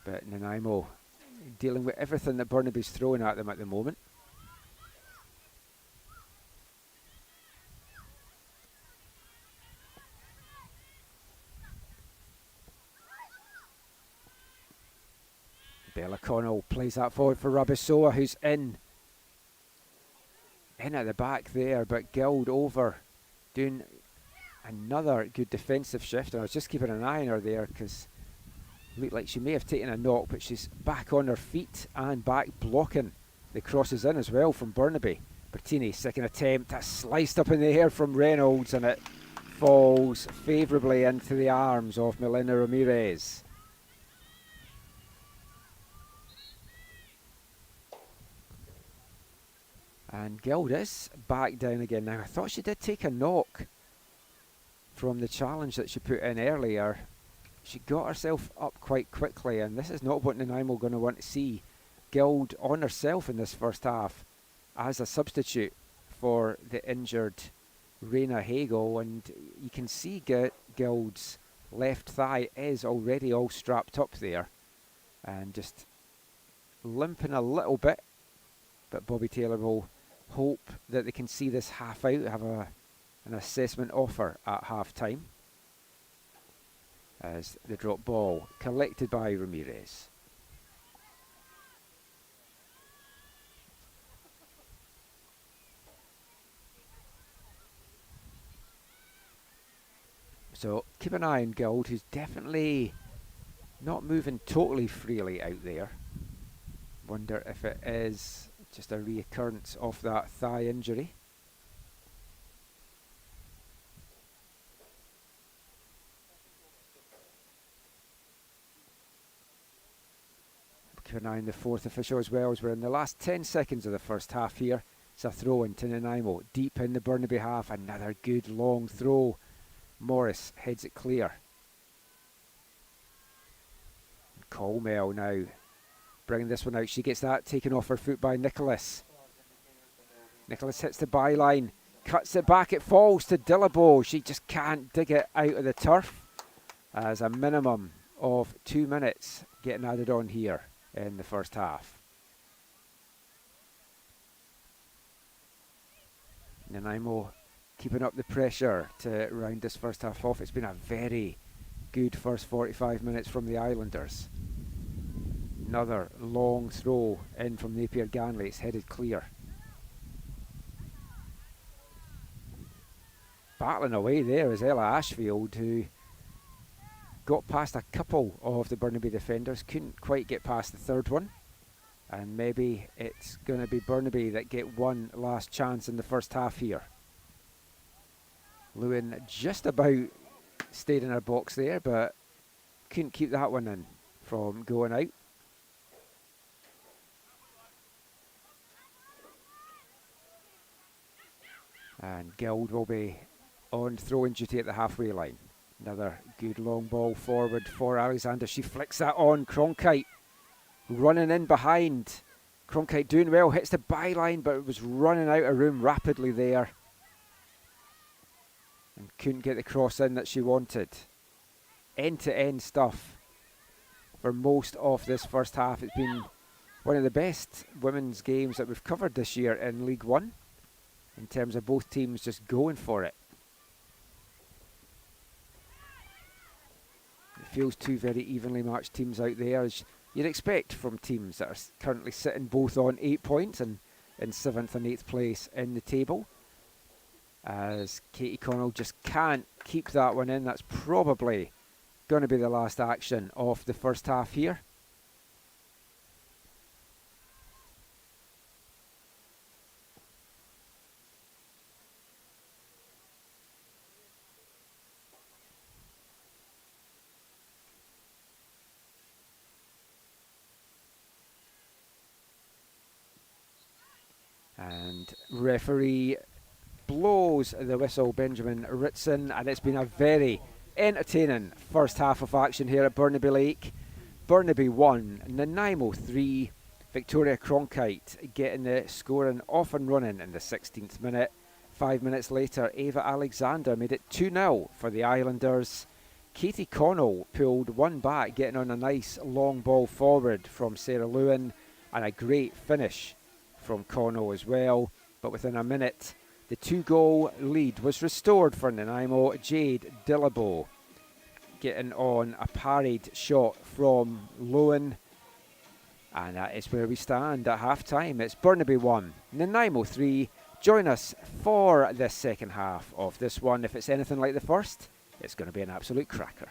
[SPEAKER 1] But Nanaimo dealing with everything that Burnaby's throwing at them at the moment. Bella Connell plays that forward for Rabisoa, who's in at the back there, but Guild over doing another good defensive shift. And I was just keeping an eye on her there because it looked like she may have taken a knock, but she's back on her feet and back blocking the crosses in as well from Burnaby. Bertini, second attempt, that's sliced up in the air from Reynolds, and it falls favourably into the arms of Melina Ramirez. And Guild is back down again now. I thought she did take a knock from the challenge that she put in earlier. She got herself up quite quickly, and this is not what Nanaimo are going to want to see. Guild on herself in this first half as a substitute for the injured Raina Hagel, and you can see Guild's left thigh is already all strapped up there and just limping a little bit, but Bobby Taylor will hope that they can see this half out, have an assessment offer at half time, as the drop ball collected by Ramirez. So keep an eye on Guild, who's definitely not moving totally freely out there. Wonder if it is just a reoccurrence of that thigh injury. Keep an eye on the fourth official as well, as we're in the last 10 seconds of the first half here. It's a throw into Nanaimo, deep in the Burnaby half. Another good long throw. Morris heads it clear. Colmel now bringing this one out. She gets that taken off her foot by Nicholas. Nicholas hits the byline, cuts it back, it falls to Dillabo. She just can't dig it out of the turf, as a minimum of 2 minutes getting added on here in the first half. Nanaimo keeping up the pressure to round this first half off. It's been a very good first 45 minutes from the Islanders. Another long throw in from Napier Ganley. It's headed clear. Battling away there is Ella Ashfield, who got past a couple of the Burnaby defenders, couldn't quite get past the third one. And maybe it's going to be Burnaby that get one last chance in the first half here. Lewin just about stayed in her box there, but couldn't keep that one in from going out. And Guild will be on throwing duty at the halfway line. Another good long ball forward for Alexander. She flicks that on. Cronkite running in behind. Cronkite doing well, hits the byline, but it was running out of room rapidly there. And couldn't get the cross in that she wanted. End-to-end stuff for most of this first half. It's been one of the best women's games that we've covered this year in League One, in terms of both teams just going for it. It feels two very evenly matched teams out there, as you'd expect from teams that are currently sitting both on 8 points and in 7th and 8th place in the table. As Katie Connell just can't keep that one in. That's probably going to be the last action of the first half here. And referee blows the whistle, Benjamin Ritson, and it's been a very entertaining first half of action here at Burnaby Lake. Burnaby 1, Nanaimo 3. Victoria Cronkite getting the scoring off and running in the 16th minute. 5 minutes later, Ava Alexander made it 2-0 for the Islanders. Katie Connell pulled one back, getting on a nice long ball forward from Sarah Lewin, and a great finish from Connell as well. But within a minute, the 2-goal lead was restored for Nanaimo. Jade Dillabo getting on a parried shot from Lewin. And that is where we stand at half-time. It's Burnaby 1, Nanaimo 3. Join us for the second half of this one. If it's anything like the first, it's going to be an absolute cracker.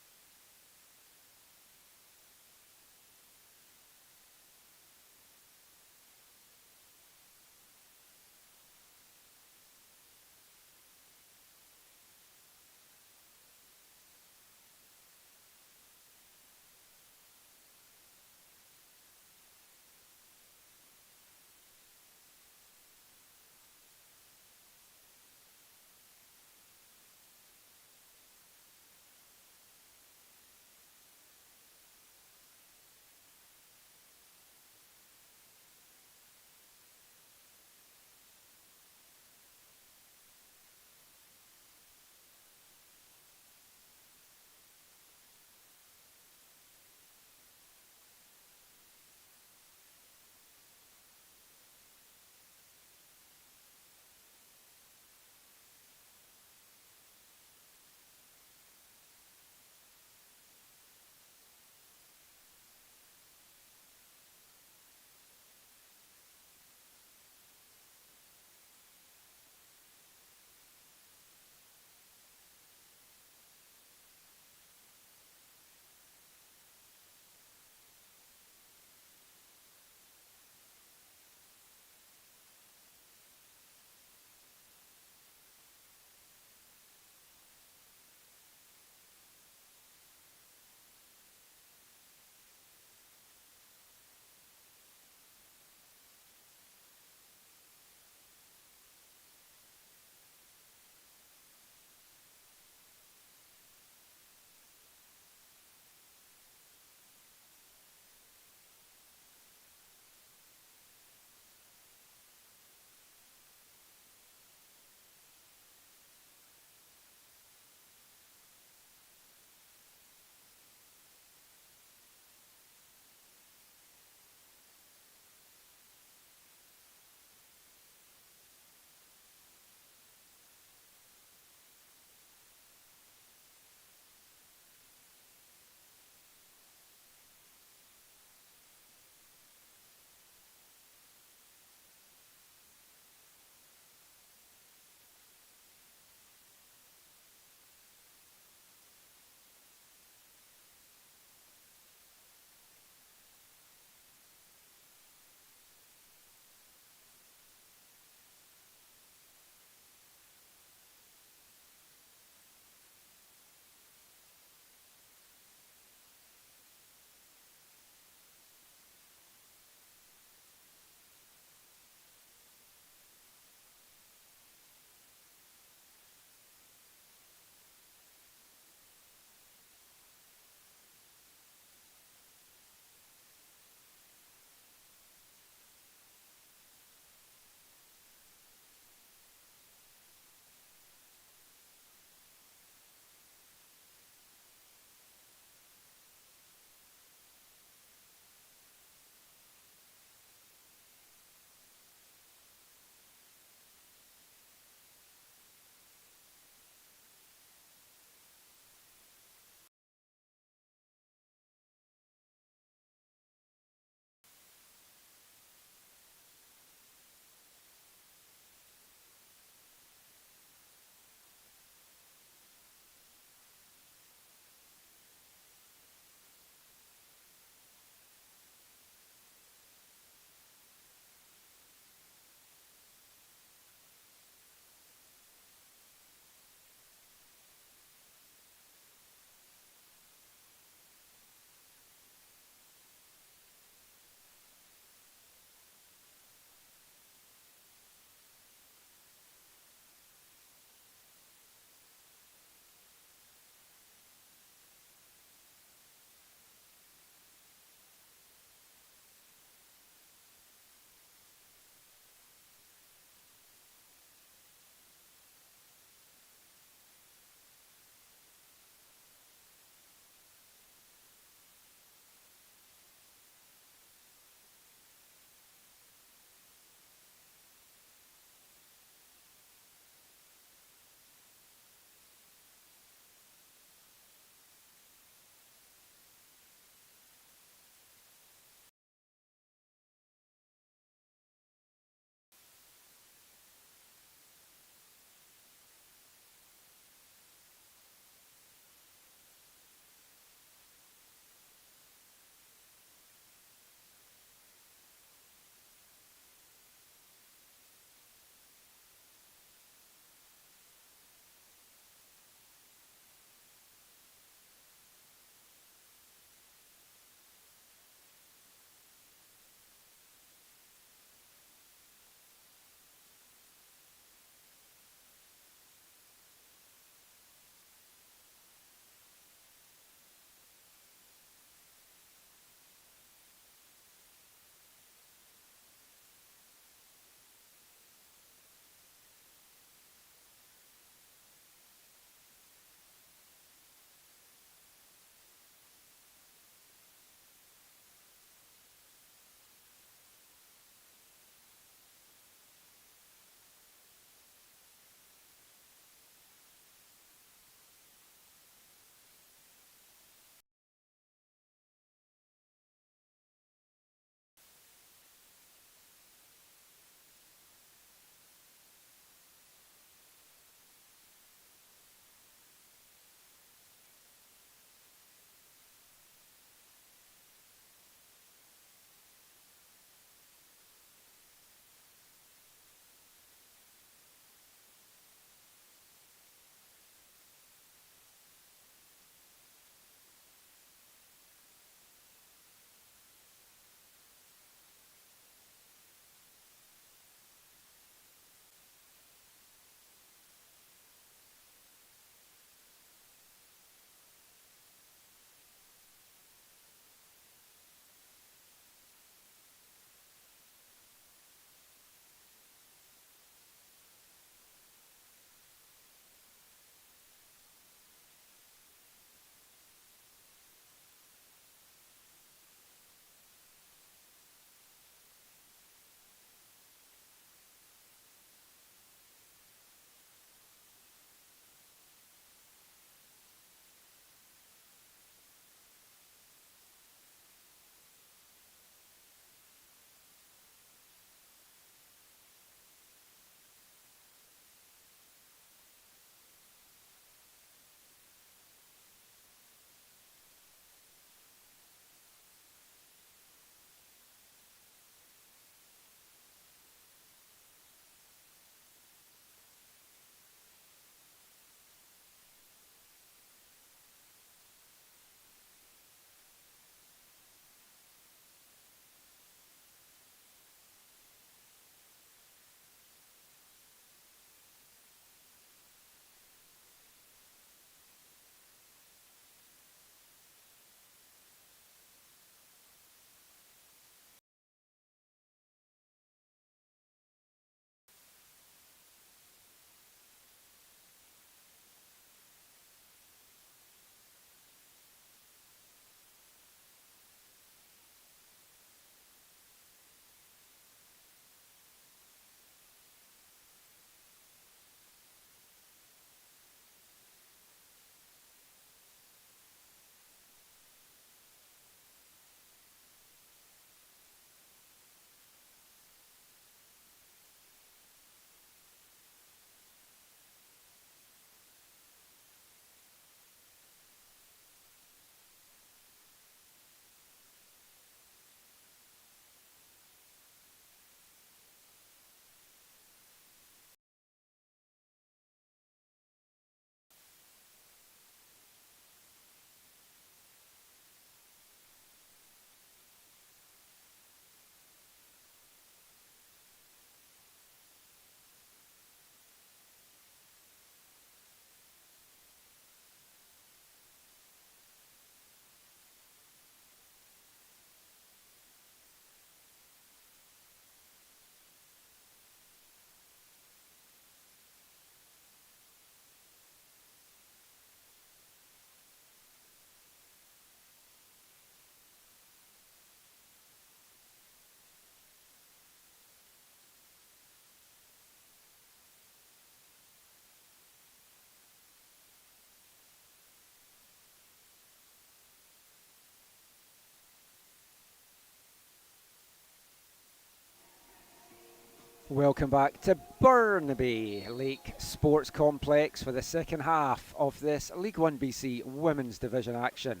[SPEAKER 1] Welcome back to Burnaby Lake Sports Complex for the second half of this League 1BC Women's Division action.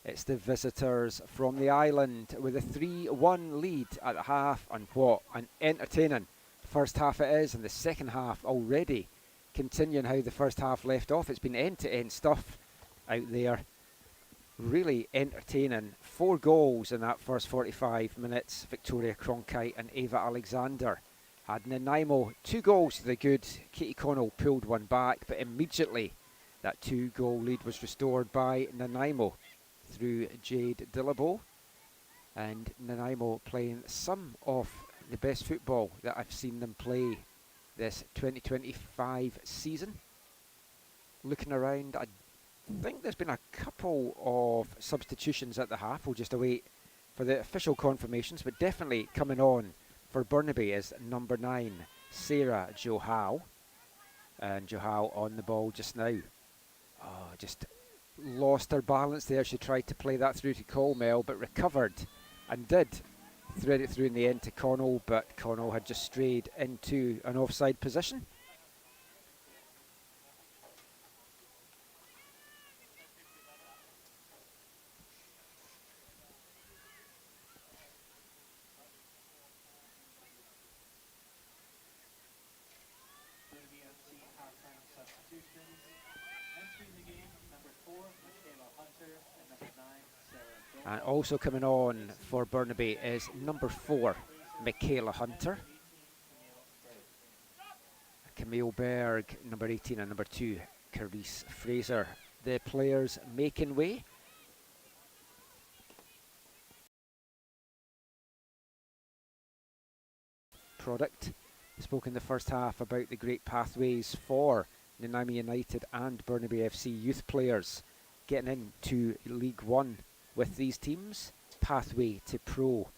[SPEAKER 1] It's the visitors from the island with a 3-1 lead at the half, and what an entertaining first half it is, and the second half already continuing how the first half left off. It's been end-to-end stuff out there. Really entertaining. 4 goals in that first 45 minutes. Victoria Cronkite and Ava Alexander had Nanaimo 2 goals to the good. Katie Connell pulled one back, but immediately that 2-goal lead was restored by Nanaimo through Jade Dillabo. And Nanaimo playing some of the best football that I've seen them play this 2025 season. Looking around, I think there's been a couple of substitutions at the half. We'll just await for the official confirmations, but definitely coming on for Burnaby is number 9, Sarah Johal. And Johal on the ball just now. Oh, just lost her balance there. She tried to play that through to Colmel, but recovered and did thread it through in the end to Connell, but Connell had just strayed into an offside position. And also coming on for Burnaby is number 4, Michaela Hunter. Camille Berg, number 18, and number 2, Carice Fraser. The players making way. Product. Spoke in the first half about the great pathways for Nanaimo United and Burnaby FC youth players getting into League 1 with these teams. Pathway to pro,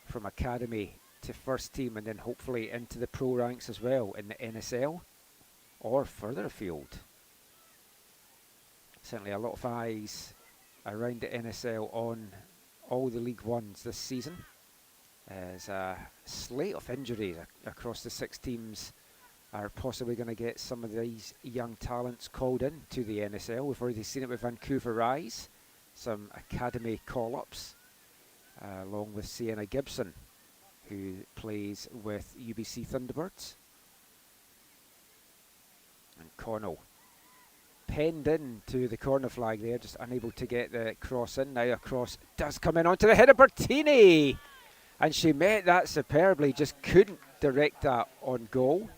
[SPEAKER 1] from academy to first team, and then hopefully into the pro ranks as well in the NSL or further afield. Certainly a lot of eyes around the NSL on all the League 1s this season. As a slate of injuries across the 6 teams are possibly going to get some of these young talents called in to the NSL. We've already seen it with Vancouver Rise, some academy call-ups, along with Sienna Gibson, who plays with UBC Thunderbirds. And Connell penned in to the corner flag there, just unable to get the cross in. Now a cross does come in onto the head of Bertini, and she met that superbly, just couldn't direct that on goal.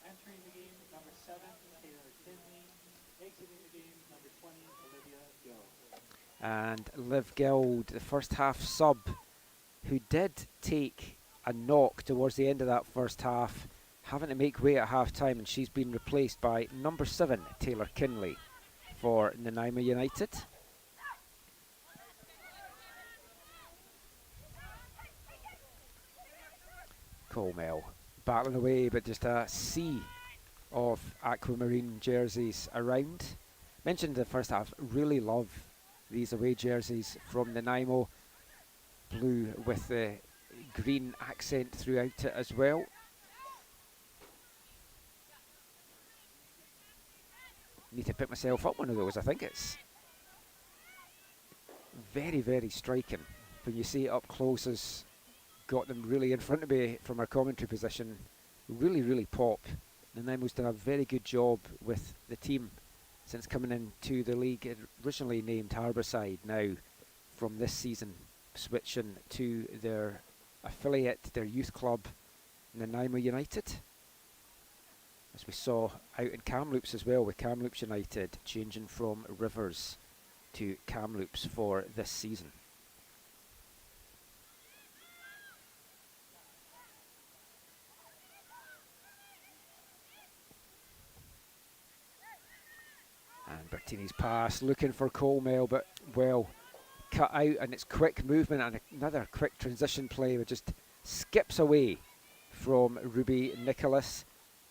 [SPEAKER 2] Entering the game, number 7, Taylor Kinley. Exiting the game, number 20, Olivia Gill.
[SPEAKER 1] And Liv Guild, the first half sub, who did take a knock towards the end of that first half, having to make way at half time, and she's been replaced by number 7, Taylor Kinley, for Nanaimo United. Colmel battling away, but just a sea of aquamarine jerseys around. Mentioned in the first half, really love these away jerseys from Nanaimo. Blue with the green accent throughout it as well. Need to pick myself up one of those. I think it's very, very striking when you see it up close. As got them really in front of me from our commentary position. Really, really pop. Nanaimo's done a very good job with the team since coming into the league, originally named Harbourside, now from this season switching to their affiliate, their youth club, Nanaimo United. As we saw out in Kamloops as well, with Kamloops United changing from Rivers to Kamloops for this season. And Bertini's pass, looking for Colmel, but well cut out, and it's quick movement and another quick transition play that just skips away from Ruby Nicholas.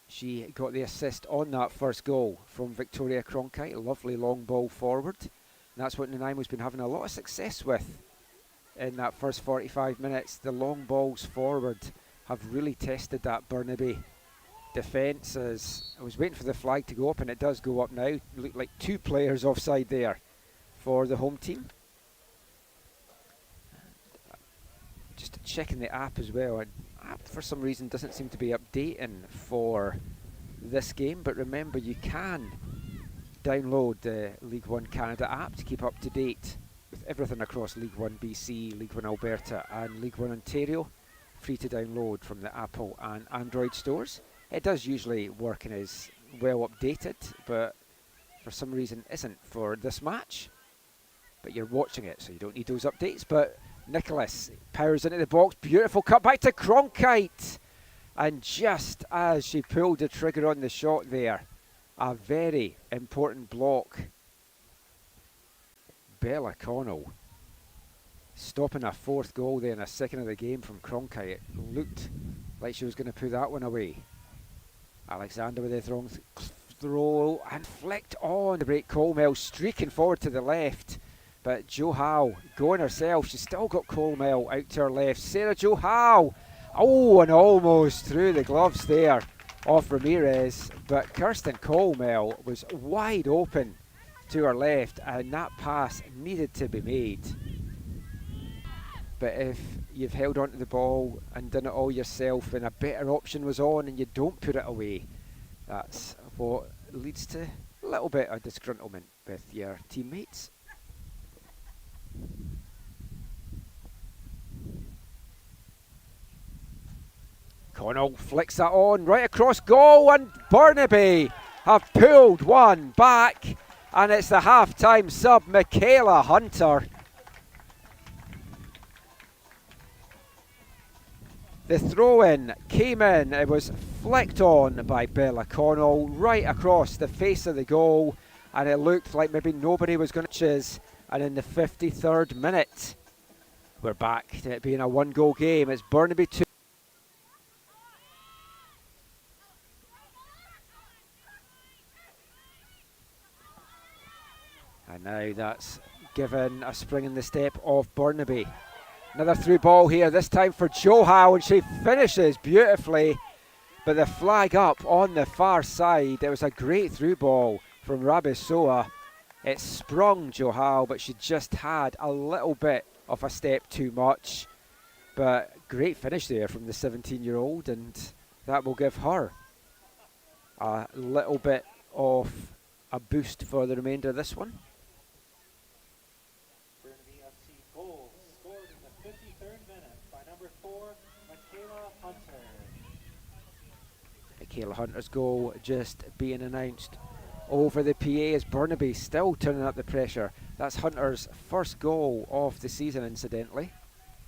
[SPEAKER 1] She got the assist on that first goal from Victoria Cronkite, a lovely long ball forward. And that's what Nanaimo's been having a lot of success with in that first 45 minutes, the long balls forward have really tested that Burnaby defence. As I was waiting for the flag to go up, and it does go up now. Look like 2 players offside there for the home team. Just checking the app as well. An app for some reason doesn't seem to be updating for this game, but remember you can download the League One Canada app to keep up to date with everything across League 1BC, League 1 Alberta and League 1 Ontario. Free to download from the Apple and Android stores. It does usually work and is well updated, but for some reason isn't for this match. But you're watching it, so you don't need those updates. But Nicholas powers into the box. Beautiful cut back to Cronkite. And just as she pulled the trigger on the shot there, a very important block. Bella Connell stopping a 4th goal there in a second of the game from Cronkite. It looked like she was going to put that one away. Alexander with the throw and flicked on to break. Colmel streaking forward to the left. But Jo Howe going herself. She's still got Colmel out to her left. Sarah Jo Howe. Oh, and almost through the gloves there off Ramirez. But Kirsten Colmel was wide open to her left, and that pass needed to be made. But if you've held onto the ball and done it all yourself and a better option was on and you don't put it away, that's what leads to a little bit of disgruntlement with your teammates. Connell flicks that on right across goal, and Burnaby have pulled one back, and it's the half-time sub, Michaela Hunter. The throw-in came in, it was flicked on by Bella Connell right across the face of the goal, and it looked like maybe nobody was going to choose. And in the 53rd minute, we're back to it being a 1-goal game. It's Burnaby 2. And now that's given a spring in the step of Burnaby. Another through ball here, this time for Jo Howe, and she finishes beautifully. But the flag up on the far side. It was a great through ball from Rabisoa. It sprung Jo Howe, but she just had a little bit of a step too much. But great finish there from the 17-year-old, and that will give her a little bit of a boost for the remainder of this one.
[SPEAKER 2] Burnaby FC goal scored in the 53rd minute by number 4, Michaela Hunter.
[SPEAKER 1] Michaela Hunter's goal just being announced over the PA as Burnaby still turning up the pressure. That's Hunter's first goal of the season, incidentally.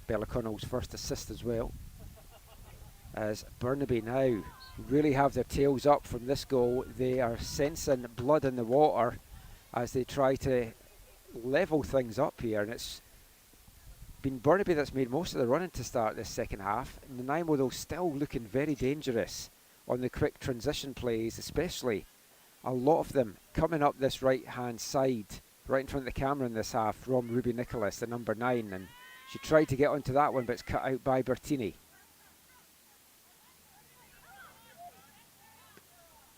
[SPEAKER 1] Bella Connell's first assist as well. As Burnaby now really have their tails up from this goal. They are sensing blood in the water as they try to level things up here. And it's been Burnaby that's made most of the running to start this second half. Nanaimo, though, still looking very dangerous on the quick transition plays, especially a lot of them coming up this right-hand side, right in front of the camera in this half, from Ruby Nicholas, the number 9. And she tried to get onto that one, but it's cut out by Bertini.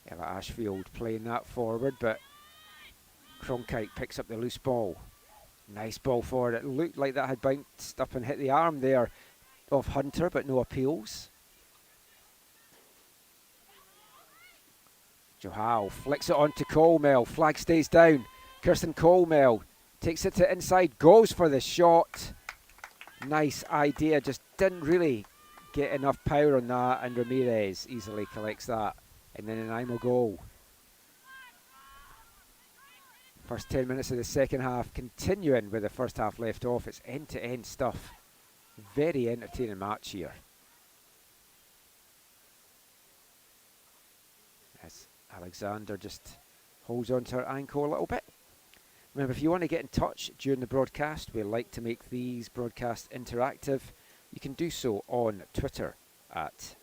[SPEAKER 1] Ella Ashfield playing that forward, but Cronkite picks up the loose ball. Nice ball forward. It looked like that had bounced up and hit the arm there of Hunter, but no appeals. Jo Howe flicks it on to Colmel. Flag stays down. Kirsten Colmel takes it to inside, goes for the shot. Nice idea, just didn't really get enough power on that, and Ramirez easily collects that. And then an Nanaimo goal. First 10 minutes of the second half, continuing with the first half left off. It's end-to-end stuff. Very entertaining match here. As Alexander just holds on to her ankle a little bit. Remember, if you want to get in touch during the broadcast, we like to make these broadcasts interactive. You can do so on Twitter at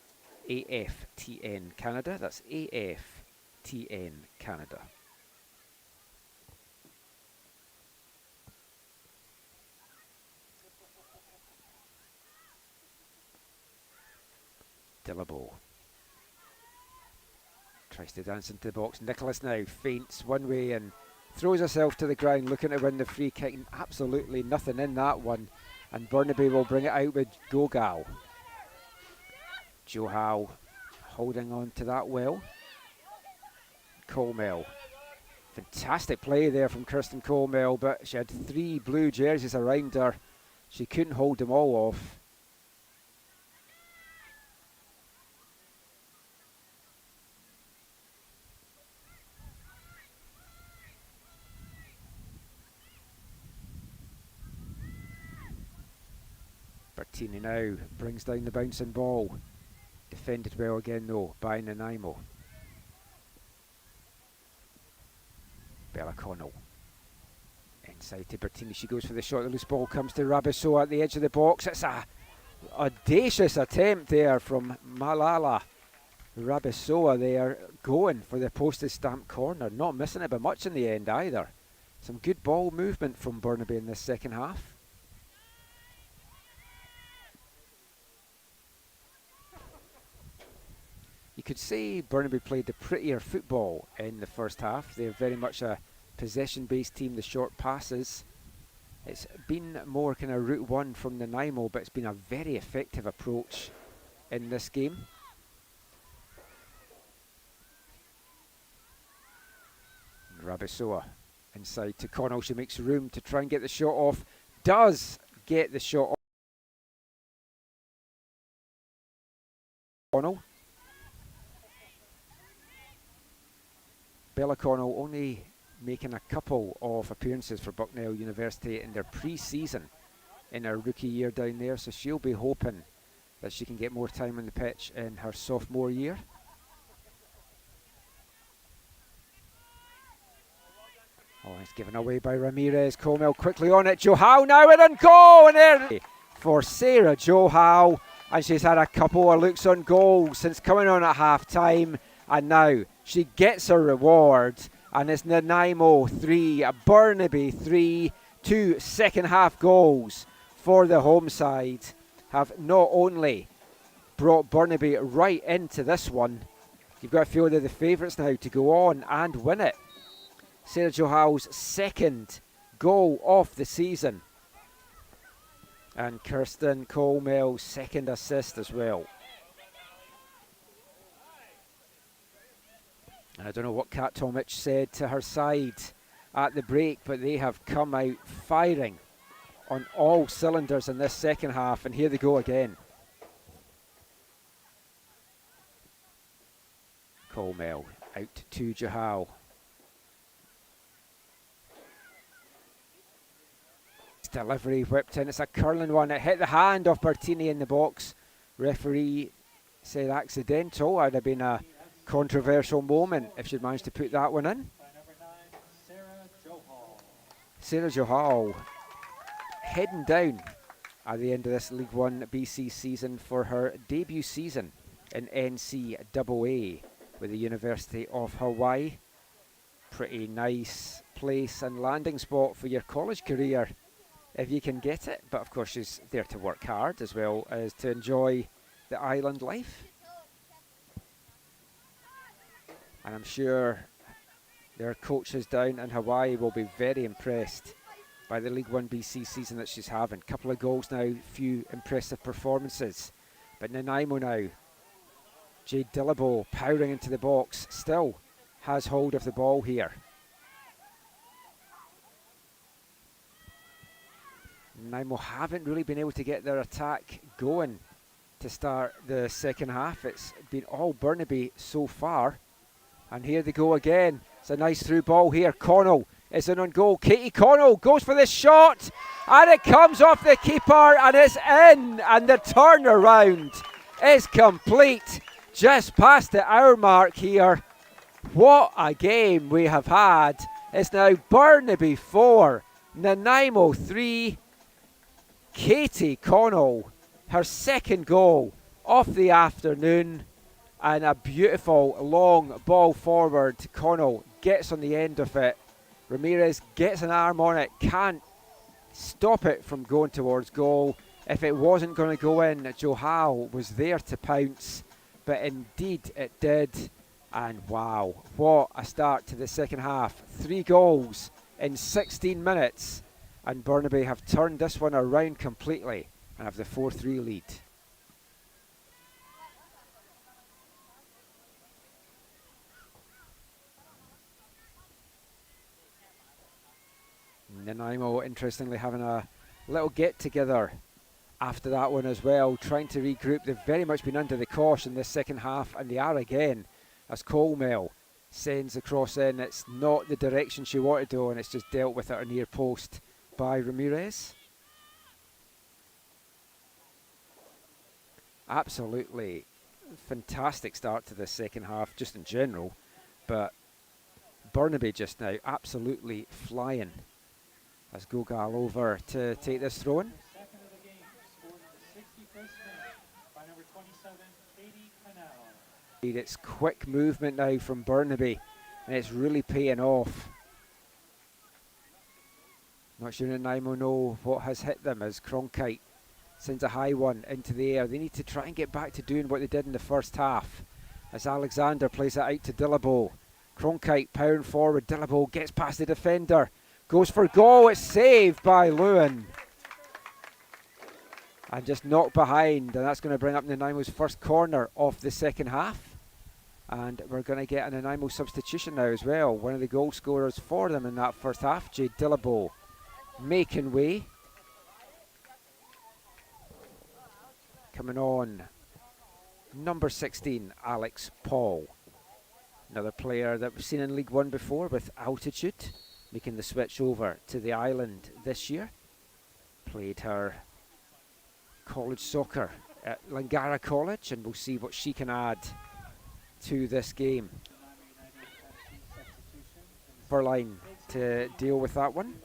[SPEAKER 1] AFTN Canada. That's AFTN Canada. Dillabo tries to dance into the box. Nicholas now feints one way and throws herself to the ground, looking to win the free kick. Absolutely nothing in that one. And Burnaby will bring it out with Gogal. Johal holding on to that well. Colmel. Fantastic play there from Kirsten Colmel, but she had 3 blue jerseys around her. She couldn't hold them all off. Bertini now brings down the bouncing ball. Defended well again though by Nanaimo. Bella Connell. Inside to Bertini, she goes for the shot. The loose ball comes to Rabisoa at the edge of the box. It's a audacious attempt there from Malala. Rabisoa there going for the postage stamp corner. Not missing it by much in the end either. Some good ball movement from Burnaby in this second half. You could say Burnaby played the prettier football in the first half. They're very much a possession-based team, the short passes. It's been more kind of route one from Nanaimo, but it's been a very effective approach in this game. Rabisoa inside to Connell. She makes room to try and get the shot off. Does get the shot off. Connell. Bella Connell only making a couple of appearances for Bucknell University in their pre-season in her rookie year down there, so she'll be hoping that she can get more time on the pitch in her sophomore year. Oh, it's given away by Ramirez. Colmel quickly on it. Johal now in and goal, and there for Sarah Johal, and she's had a couple of looks on goal since coming on at half time, and now she gets her reward, and it's Nanaimo 3, Burnaby 3. 2 second half goals for the home side have not only brought Burnaby right into this one, you've got to feel they're the favourites now to go on and win it. Sarah Johal's second goal of the season, and Kirsten Colmel's second assist as well. I don't know what Kat Tomic said to her side at the break, but they have come out firing on all cylinders in this second half, and here they go again. Colmel out to Johal. Delivery whipped in. It's a curling one. It hit the hand of Bertini in the box. Referee said accidental. I'd have been a controversial moment if she'd managed to put that one in. Sarah Johal heading down at the end of this League 1BC season for her debut season in NCAA with the University of Hawaii. Pretty nice place and landing spot for your college career if you can get it, but of course she's there to work hard as well as to enjoy the island life. And I'm sure their coaches down in Hawaii will be very impressed by the League 1BC season that she's having. Couple of goals now, few impressive performances. But Nanaimo now, Jade Dillabo powering into the box, still has hold of the ball here. Nanaimo haven't really been able to get their attack going to start the second half. It's been all Burnaby so far. And here they go again. It's a nice through ball here. Connell is in on goal. Katie Connell goes for the shot, and it comes off the keeper, and it's in. And the turnaround is complete. Just past the hour mark here. What a game we have had. It's now Burnaby 4, Nanaimo 3. Katie Connell, her second goal of the afternoon, and a beautiful long ball forward. Connell gets on the end of it. Ramirez gets an arm on it, can't stop it from going towards goal. If it wasn't going to go in, Johal was there to pounce, but indeed it did. And wow, what a start to the second half. 3 goals in 16 minutes. And Burnaby have turned this one around completely and have the 4-3 lead. Nanaimo, interestingly, having a little get-together after that one as well, trying to regroup. They've very much been under the cosh in this second half, and they are again, as Colmel sends the cross in. It's not the direction she wanted to go, and it's just dealt with at her near post by Ramirez. Absolutely fantastic start to the second half, just in general, but Burnaby just now absolutely flying. As Gogal over to take this throw in.
[SPEAKER 2] Second of the game, scored in the 61st minute by number 27, Katie Canal.
[SPEAKER 1] It's quick movement now from Burnaby, and it's really paying off. Not sure Nanaimo know what has hit them as Cronkite sends a high one into the air. They need to try and get back to doing what they did in the first half. As Alexander plays it out to Dillabo. Cronkite powering forward. Dillabo gets past the defender. Goes for goal. It's saved by Lewin. And just knocked behind. And that's going to bring up Nanaimo's first corner of the second half. And we're going to get a Nanaimo substitution now as well. One of the goal scorers for them in that first half, Jade Dillabo, making way. Coming on, number 16, Alex Paul. Another player that we've seen in League One before with altitude, making the switch over to the island this year. Played her college soccer at Langara College, and we'll see what she can add to this game. Berline to deal with that one.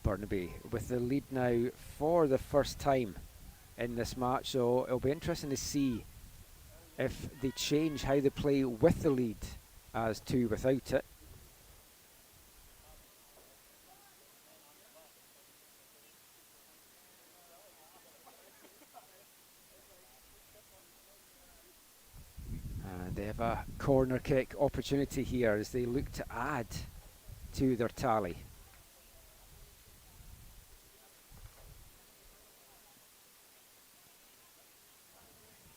[SPEAKER 1] Burnaby with the lead now for the first time in this match, so it'll be interesting to see if they change how they play with the lead as to without it. And they have a corner kick opportunity here as they look to add to their tally.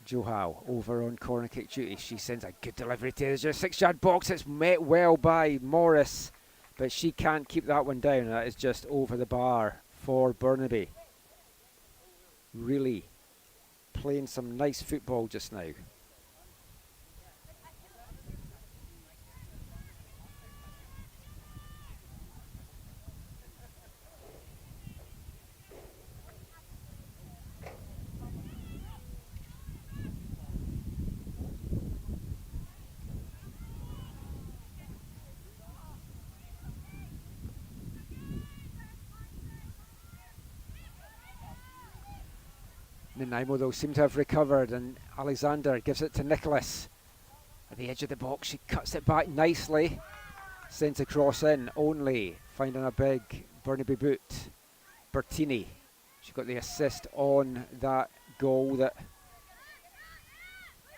[SPEAKER 1] Johau over on corner kick duty. She sends a good delivery to the 6-yard box. It's met well by Morris, but she can't keep that one down. That is just over the bar for Burnaby. Really playing some nice football just now. Nanaimo though seem to have recovered, and Alexander gives it to Nicholas at the edge of the box. She cuts it back nicely, sends a cross in, only finding a big Burnaby boot. Bertini, she got the assist on that goal that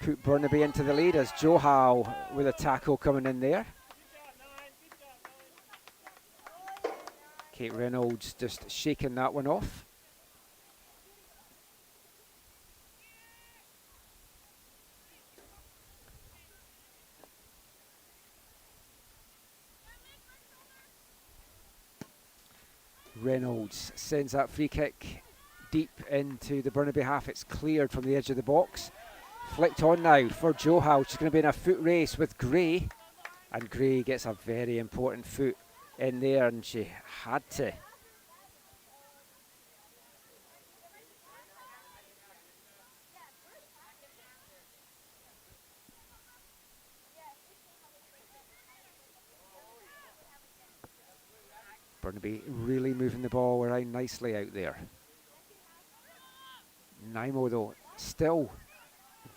[SPEAKER 1] put Burnaby into the lead, as Johau with a tackle coming in there. Kate Reynolds just shaking that one off. Reynolds sends that free kick deep into the Burnaby half. It's cleared from the edge of the box. Flicked on now for Johau. She's going to be in a foot race with Gray. And Gray gets a very important foot in there, and she had to. Burnaby really moving the ball around nicely out there. Nanaimo though still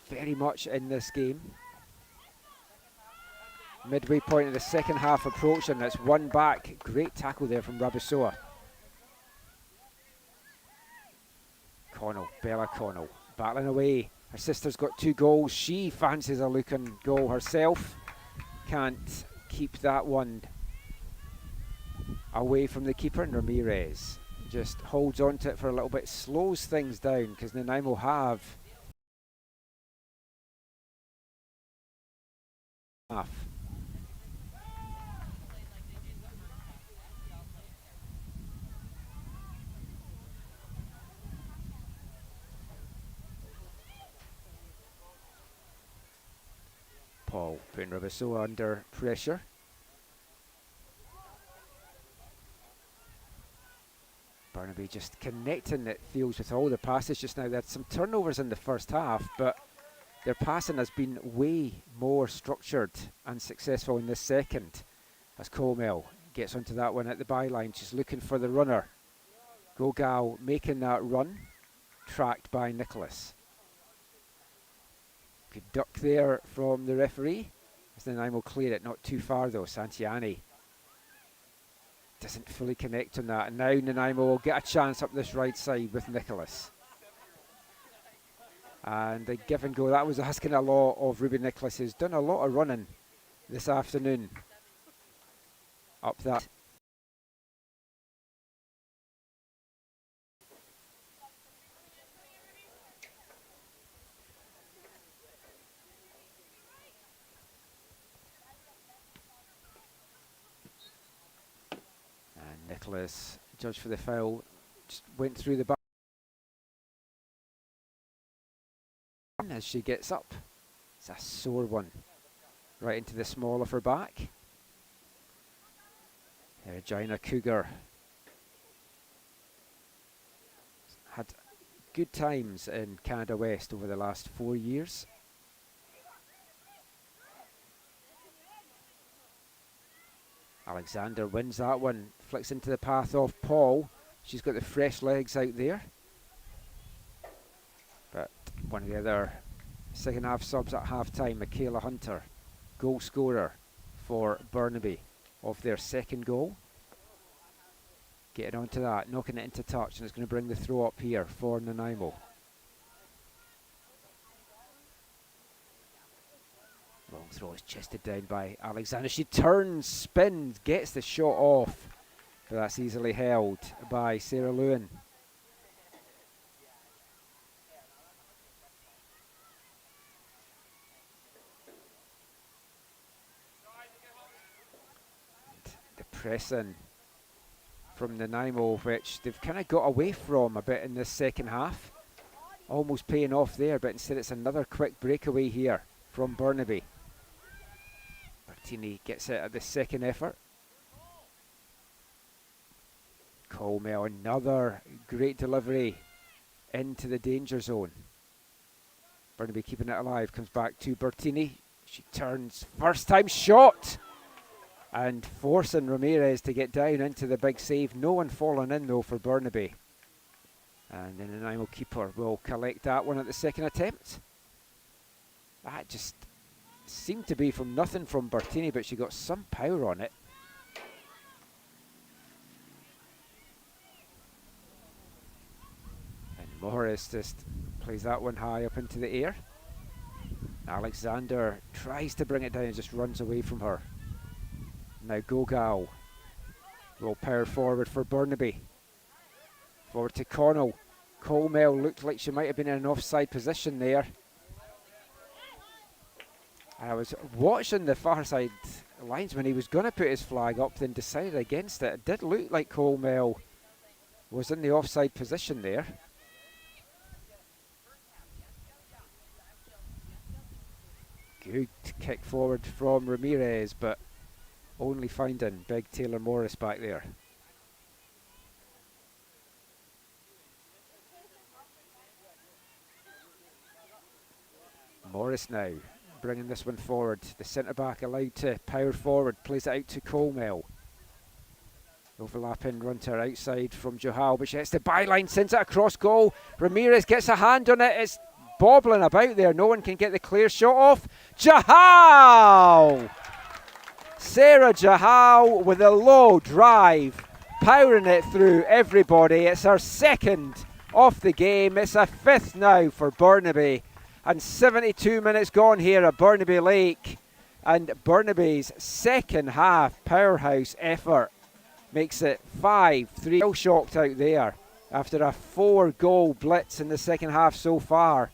[SPEAKER 1] very much in this game. Midway point of the second half approaching. That's one back. Great tackle there from Rabisoa. Connell, Bella Connell, battling away. Her sister's got 2 goals. She fancies a looking goal herself. Can't keep that one away from the keeper. And Ramirez just holds on to it for a little bit, slows things down because Nanaimo have half. Paul putting Rabisoa under pressure. Burnaby just connecting, it feels, with all the passes just now. They had some turnovers in the first half, but their passing has been way more structured and successful in this second. As Colmel gets onto that one at the byline, she's looking for the runner. Gogal making that run, tracked by Nicholas. Good duck there from the referee. As Nanaimo clear it, not too far though. Santiani doesn't fully connect on that, and now Nanaimo will get a chance up this right side with Nicholas. And the give and go, that was asking a lot of Ruby Nicholas, who's done a lot of running this afternoon. Up that. And Nicholas, judged for the foul, just went through the back as she gets up. It's a sore one, right into the small of her back. Regina Cougar had good times in Canada West over the last 4 years. Alexander wins that one, flicks into the path of Paul. She's got the fresh legs out there. But one of the other second half subs at half time, Michaela Hunter, goal scorer for Burnaby of their second goal. Getting onto that, knocking it into touch, and it's going to bring the throw up here for Nanaimo. Long throw is chested down by Alexander. She turns, spins, gets the shot off, but that's easily held by Sarah Lewin. The pressing from Nanaimo, which they've kind of got away from a bit in this second half, almost paying off there, but instead it's another quick breakaway here from Burnaby. Bertini gets it at the second effort. Colmel, another great delivery into the danger zone. Burnaby keeping it alive, comes back to Bertini. She turns, first time shot, and forcing Ramirez to get down into the big save. No one falling in though for Burnaby. And then the Nanaimo keeper will collect that one at the second attempt. That just seemed to be from nothing from Bertini, but she got some power on it. And Morris just plays that one high up into the air. Alexander tries to bring it down and just runs away from her. Now Gogal will power forward for Burnaby. Forward to Connell. Colmel looked like she might have been in an offside position there. I was watching the far side linesman. He was going to put his flag up, then decided against it. It did look like Colmel was in the offside position there. Good kick forward from Ramirez, but only finding big Taylor Morris back there. Morris now bringing this one forward. The centre back allowed to power forward, plays it out to Colmel. Overlapping run to her outside from Johal, but she hits the byline, sends it across goal. Ramirez gets a hand on it. It's bobbling about there. No one can get the clear shot off. Jahal! Sarah Jahal with a low drive, powering it through everybody. It's her second of the game. It's a fifth now for Burnaby. And 72 minutes gone here at Burnaby Lake. And Burnaby's second half powerhouse effort makes it 5-3. Well shocked out there after a 4-goal blitz in the second half so far.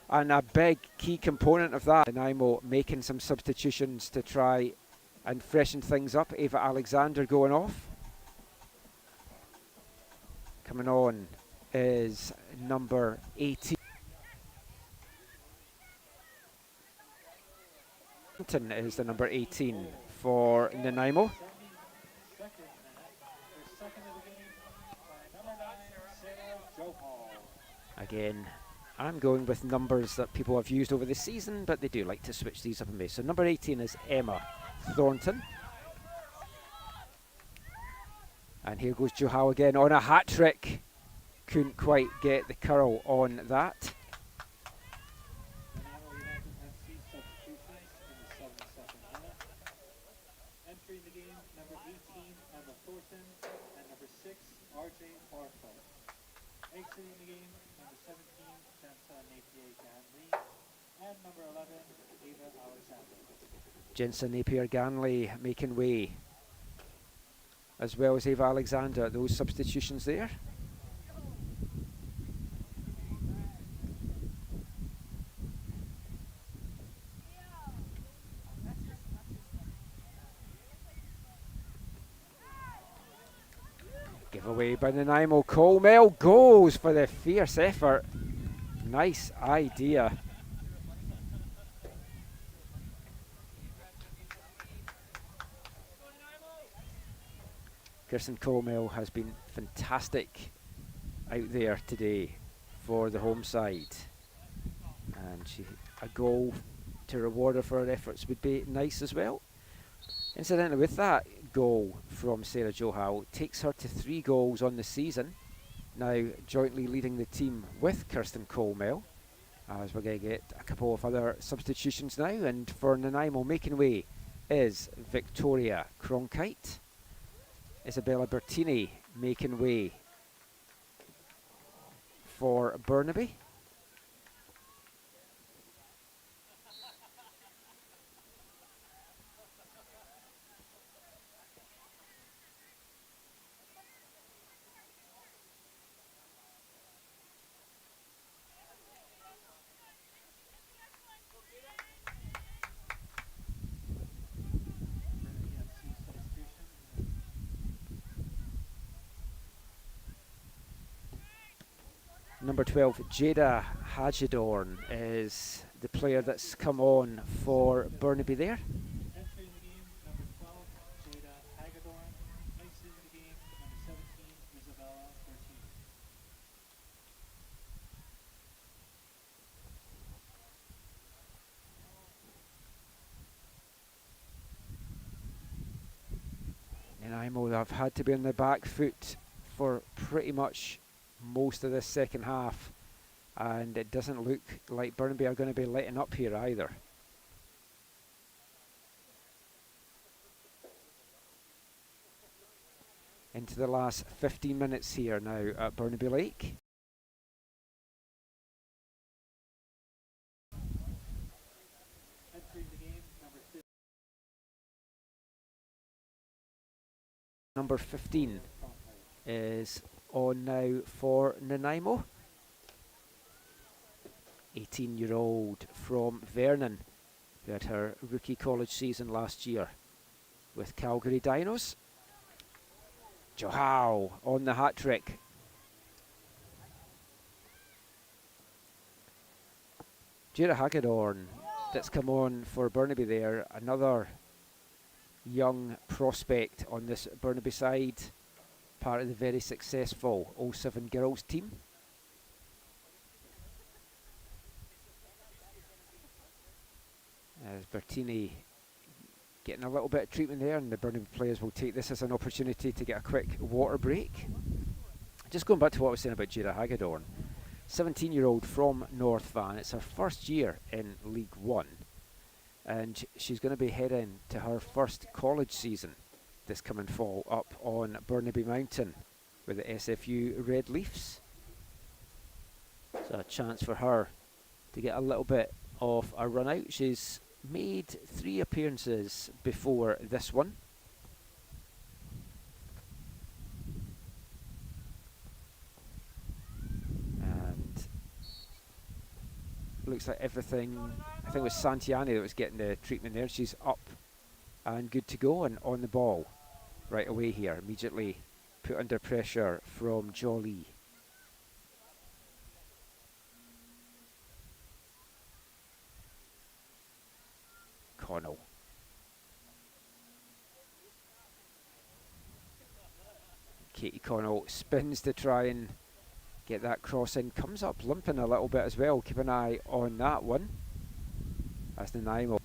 [SPEAKER 1] And a big key component of that, Nanaimo making some substitutions to try and freshen things up. Ava Alexander going off. Coming on is number 18. Is the number 18 for Nanaimo. Again, I'm going with numbers that people have used over the season, but they do like to switch these up and me. So number 18 is Emma Thornton. And here goes Johal again on a hat trick. Couldn't quite get the curl on that.
[SPEAKER 2] Entering the game, number 18, Emma Thornton, and number 6, RJ Barfoot. Exiting the game, number 17, Jensen Napier-Ganley, and number 11, Ava Alexander.
[SPEAKER 1] Jensen Napier-Ganley making way, as well as Ava Alexander. Those substitutions there. Giveaway by Nanaimo. Colmel goes for the fierce effort. Nice idea. Kirsten Colmel has been fantastic out there today for the home side. And a goal to reward her for her efforts would be nice as well. Incidentally, with that goal from Sarah Johal, takes her to 3 goals on the season, now jointly leading the team with Kirsten Colmel, as we're going to get a couple of other substitutions now. And for Nanaimo, making way is Victoria Cronkite. Isabella Bertini making way for Burnaby. Number 12, Jada Hagedorn, is the player that's come on for Burnaby there.
[SPEAKER 2] Entering the game, number 12, Jada Hagedorn. Exiting the game, number 17, Isabella Bertini.
[SPEAKER 1] Nanaimo have had to be on the back foot for pretty much most of this second half, and it doesn't look like Burnaby are going to be letting up here either. Into the last 15 minutes here now at Burnaby Lake.
[SPEAKER 2] Entering the game,
[SPEAKER 1] Number 15 is on now for Nanaimo. 18-year-old from Vernon, who had her rookie college season last year with Calgary Dinos. Johal on the hat trick. Jada Hagedorn, that's come on for Burnaby there, another young prospect on this Burnaby side, part of the very successful 07 girls team. As Bertini getting a little bit of treatment there, and the Burnaby players will take this as an opportunity to get a quick water break. Just going back to what I was saying about Jada Hagedorn, 17-year-old from North Van. It's her first year in League One, and she's going to be heading to her first college season this coming fall up on Burnaby Mountain with the SFU Red Leafs. So a chance for her to get a little bit of a run out. She's made 3 appearances before this one. And looks like everything, I think it was Santiani that was getting the treatment there. She's up and good to go and on the ball right away here. Immediately put under pressure from Jolie. Connell. Katie Connell spins to try and get that cross in. Comes up limping a little bit as well. Keep an eye on that one. As Nanaimo,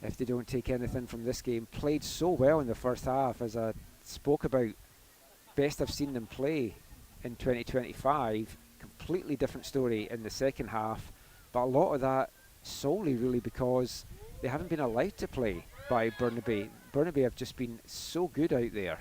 [SPEAKER 1] if they don't take anything from this game, played so well in the first half, as I spoke about. Best I've seen them play in 2025. Completely different story in the second half, but a lot of that solely really because they haven't been allowed to play by Burnaby. Burnaby have just been so good out there.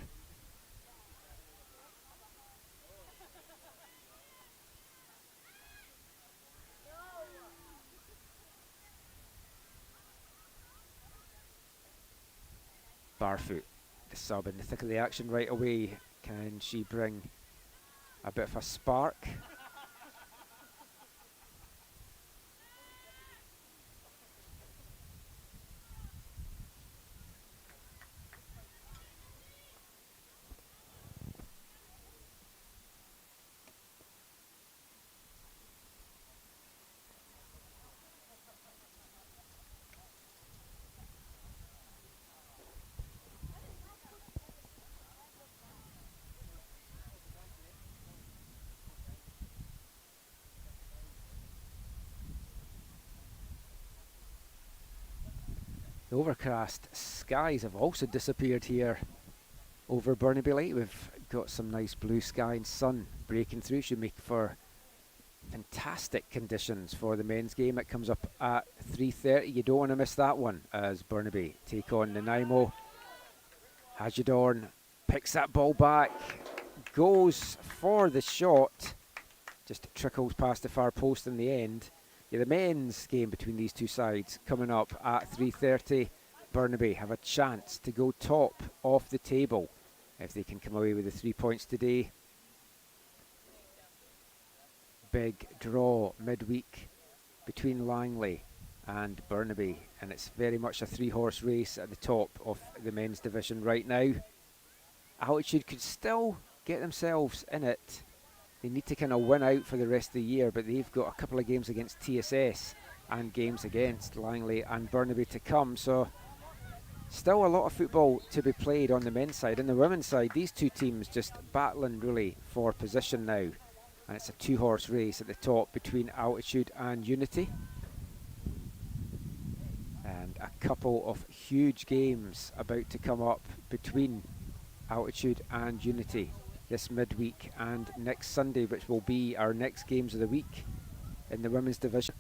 [SPEAKER 1] Barfoot, the sub in the thick of the action right away. Can she bring a bit of a spark? The overcast skies have also disappeared here over Burnaby Light. We've got some nice blue sky and sun breaking through. Should make for fantastic conditions for the men's game. It comes up at 3:30. You don't want to miss that one as Burnaby take on Nanaimo. Hajidorn picks that ball back, goes for the shot, just trickles past the far post in the end. Yeah, the men's game between these two sides coming up at 3:30. Burnaby have a chance to go top of the table if they can come away with the 3 points today. Big draw midweek between Langley and Burnaby, and it's very much a 3-horse race at the top of the men's division right now. Altitude could still get themselves in it. They need to kind of win out for the rest of the year, but they've got a couple of games against TSS and games against Langley and Burnaby to come, so still a lot of football to be played on the men's side. On the women's side, these two teams just battling really for position now, and it's a 2-horse race at the top between Altitude and Unity. And a couple of huge games about to come up between Altitude and Unity this midweek and next Sunday, which will be our next games of the week in the women's division.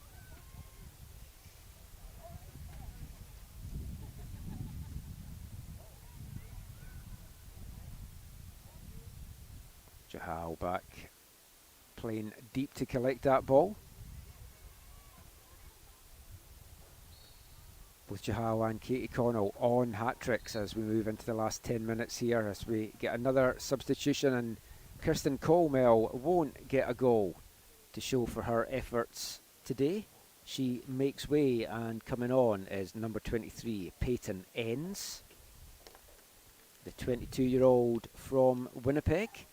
[SPEAKER 1] Jahal back, playing deep to collect that ball. Both Jahal and Katie Connell on hat-tricks as we move into the last 10 minutes here, as we get another substitution, and Kirsten Colmel won't get a goal to show for her efforts today. She makes way, and coming on is number 23, Peyton Enns, the 22-year-old from Winnipeg.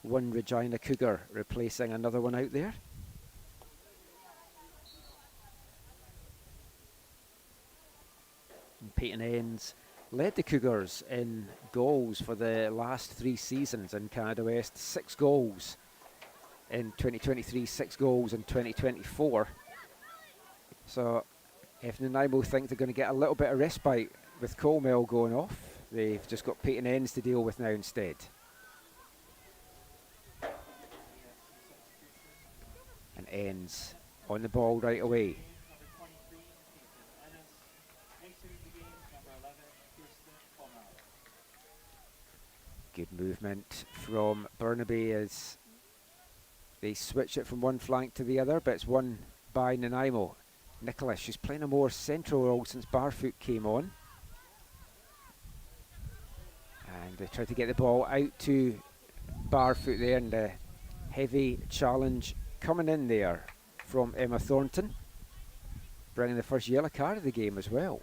[SPEAKER 1] One Regina Cougar replacing another one out there. And Peyton Enns led the Cougars in goals for the last 3 seasons in Canada West. 6 goals in 2023, 6 goals in 2024. So if Nanaimo think they're going to get a little bit of respite with Colmel going off, they've just got Peyton Enns to deal with now instead. ends on the ball right away.
[SPEAKER 2] Number 23, Nathan Ennis. Exiting the game, number 11, Kirsten Palmaro.
[SPEAKER 1] Good movement from Burnaby as they switch it from one flank to the other, but it's won by Nanaimo. Nicholas, she's playing a more central role since Barfoot came on. And they try to get the ball out to Barfoot there, and the heavy challenge coming in there from Emma Thornton, bringing the first yellow card of the game as well.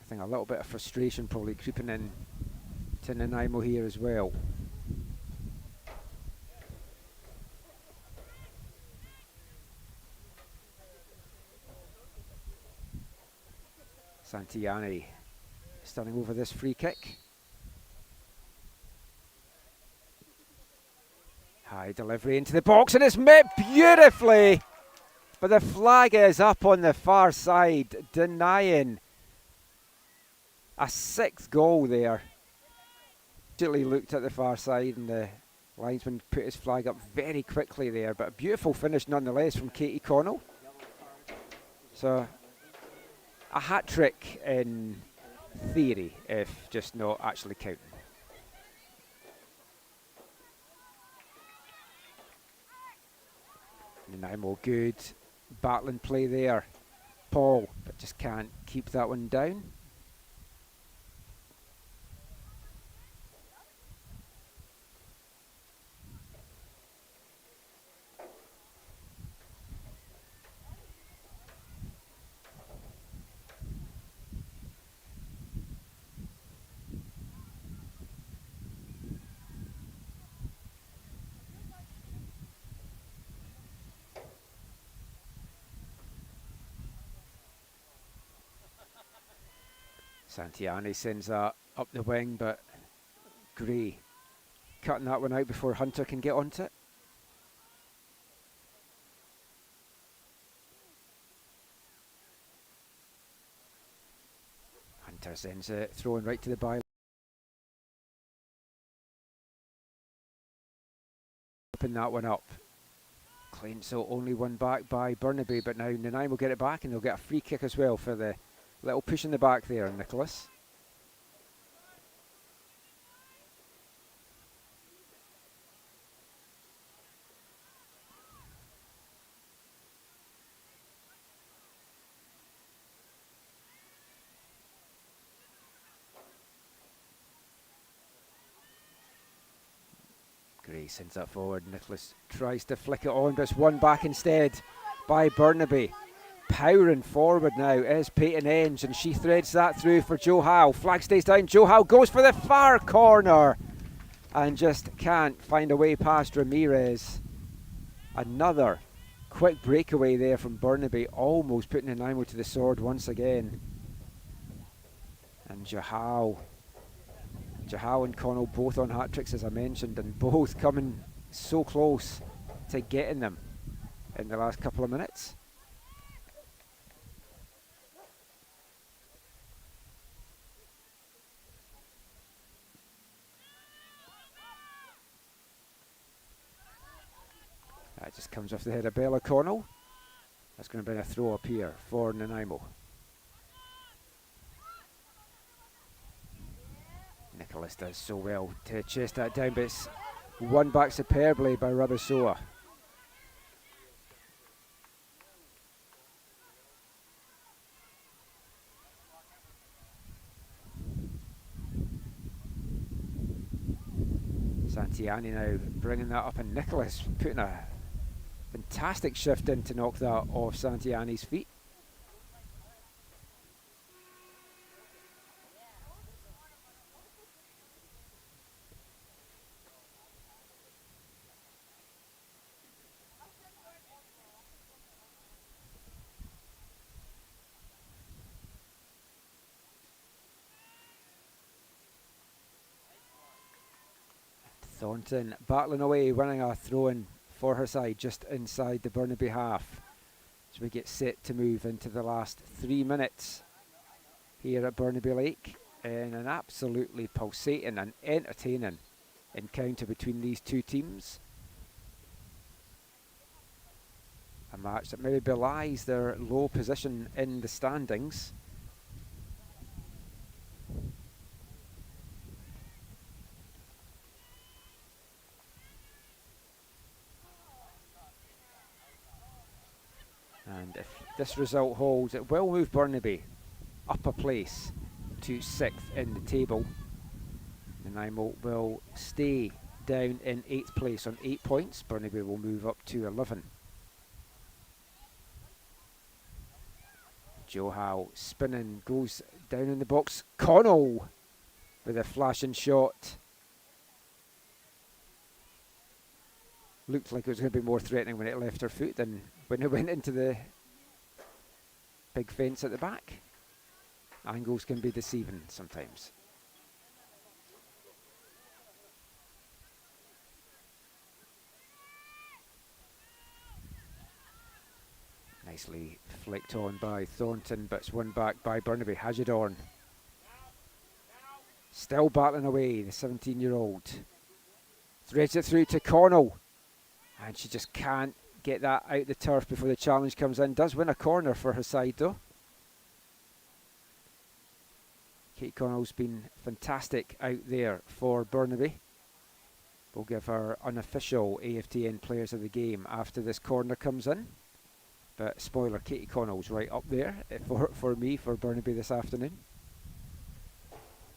[SPEAKER 1] I think a little bit of frustration probably creeping in to Nanaimo here as well. Santiani standing over this free kick. High delivery into the box, and it's met beautifully, but the flag is up on the far side, denying a sixth goal there. Immediately looked at the far side, and the linesman put his flag up very quickly there, but a beautiful finish nonetheless from Katie Connell. So a hat-trick in theory, if just not actually counting. Nanaimo, good battling play there. Paul, but just can't keep that one down. Santiani sends that up the wing, but Gray cutting that one out before Hunter can get onto it. Hunter sends it, throwing right to the byline. Open that one up. Clean, so only one back by Burnaby, but now Nanaimo will get it back, and they'll get a free kick as well for the little push in the back there, Nicholas. Gray sends that forward. Nicholas tries to flick it on, but it's won back instead by Burnaby. Powering forward now is Peyton Enge, and she threads that through for Joe Howe. Flag stays down. Joe Howe goes for the far corner and just can't find a way past Ramirez. Another quick breakaway there from Burnaby, almost putting Nanaimo to the sword once again. And Joe and Connell both on hat-tricks, as I mentioned, and both coming so close to getting them in the last couple of minutes. That just comes off the head of Bella Connell. That's going to be a throw up here for Nanaimo. Nicholas does so well to chase that down, but it's won back superbly by Rabasoa. Santiani now bringing that up, and Nicholas putting a fantastic shift in to knock that off Santiani's feet. Thornton battling away, winning a throw-in for her side just inside the Burnaby half, as we get set to move into the last 3 minutes here at Burnaby Lake in an absolutely pulsating and entertaining encounter between these two teams. a match that maybe belies their low position in the standings. And if this result holds, it will move Burnaby up a place to 6th in the table. Nanaimo will stay down in 8th place on 8 points. Burnaby will move up to 11. Joe Howe spinning, goes down in the box. Connell with a flashing shot. Looked like it was going to be more threatening when it left her foot than when it went into the big fence at the back. Angles can be deceiving sometimes. Nicely flicked on by Thornton, but it's won back by Burnaby. Hajidorn still battling away, the 17-year-old. Threads it through to Connell, and she just can't get that out the turf before the challenge comes in. Does win a corner for her side though. Kate Connell's been fantastic out there for Burnaby. We'll give her unofficial AFTN players of the game after this corner comes in. But spoiler, Katie Connell's right up there for me, for Burnaby this afternoon.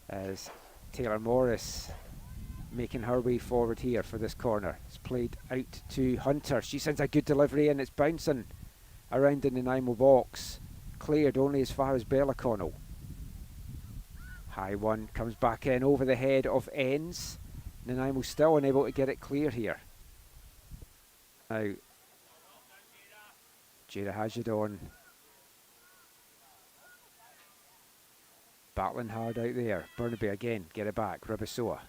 [SPEAKER 1] As Taylor Morris making her way forward here for this corner. It's played out to Hunter. She sends a good delivery and it's bouncing around the Nanaimo box. Cleared only as far as Bella Connell. High one comes back in over the head of Enns. Nanaimo still unable to get it clear here. Now, Jada Hajidorn battling hard out there. Burnaby again, get it back. Ribisoa.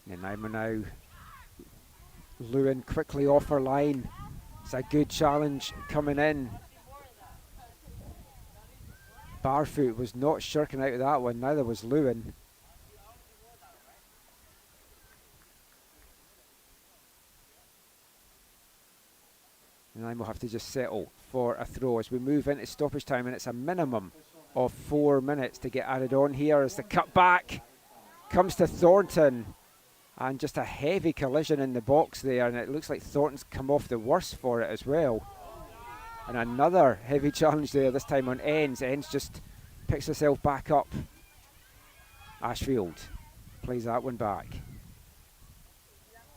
[SPEAKER 1] Nanaimo now. Lewin quickly off her line. It's a good challenge coming in. Barfoot was not shirking out of that one, neither was Lewin. Nanaimo have to just settle for a throw as we move into stoppage time, and it's a minimum of 4 minutes to get added on here as the cut back comes to Thornton. And just a heavy collision in the box there, and it looks like Thornton's come off the worst for it as well. And another heavy challenge there, this time on Enns. Enns just picks herself back up. Ashfield plays that one back.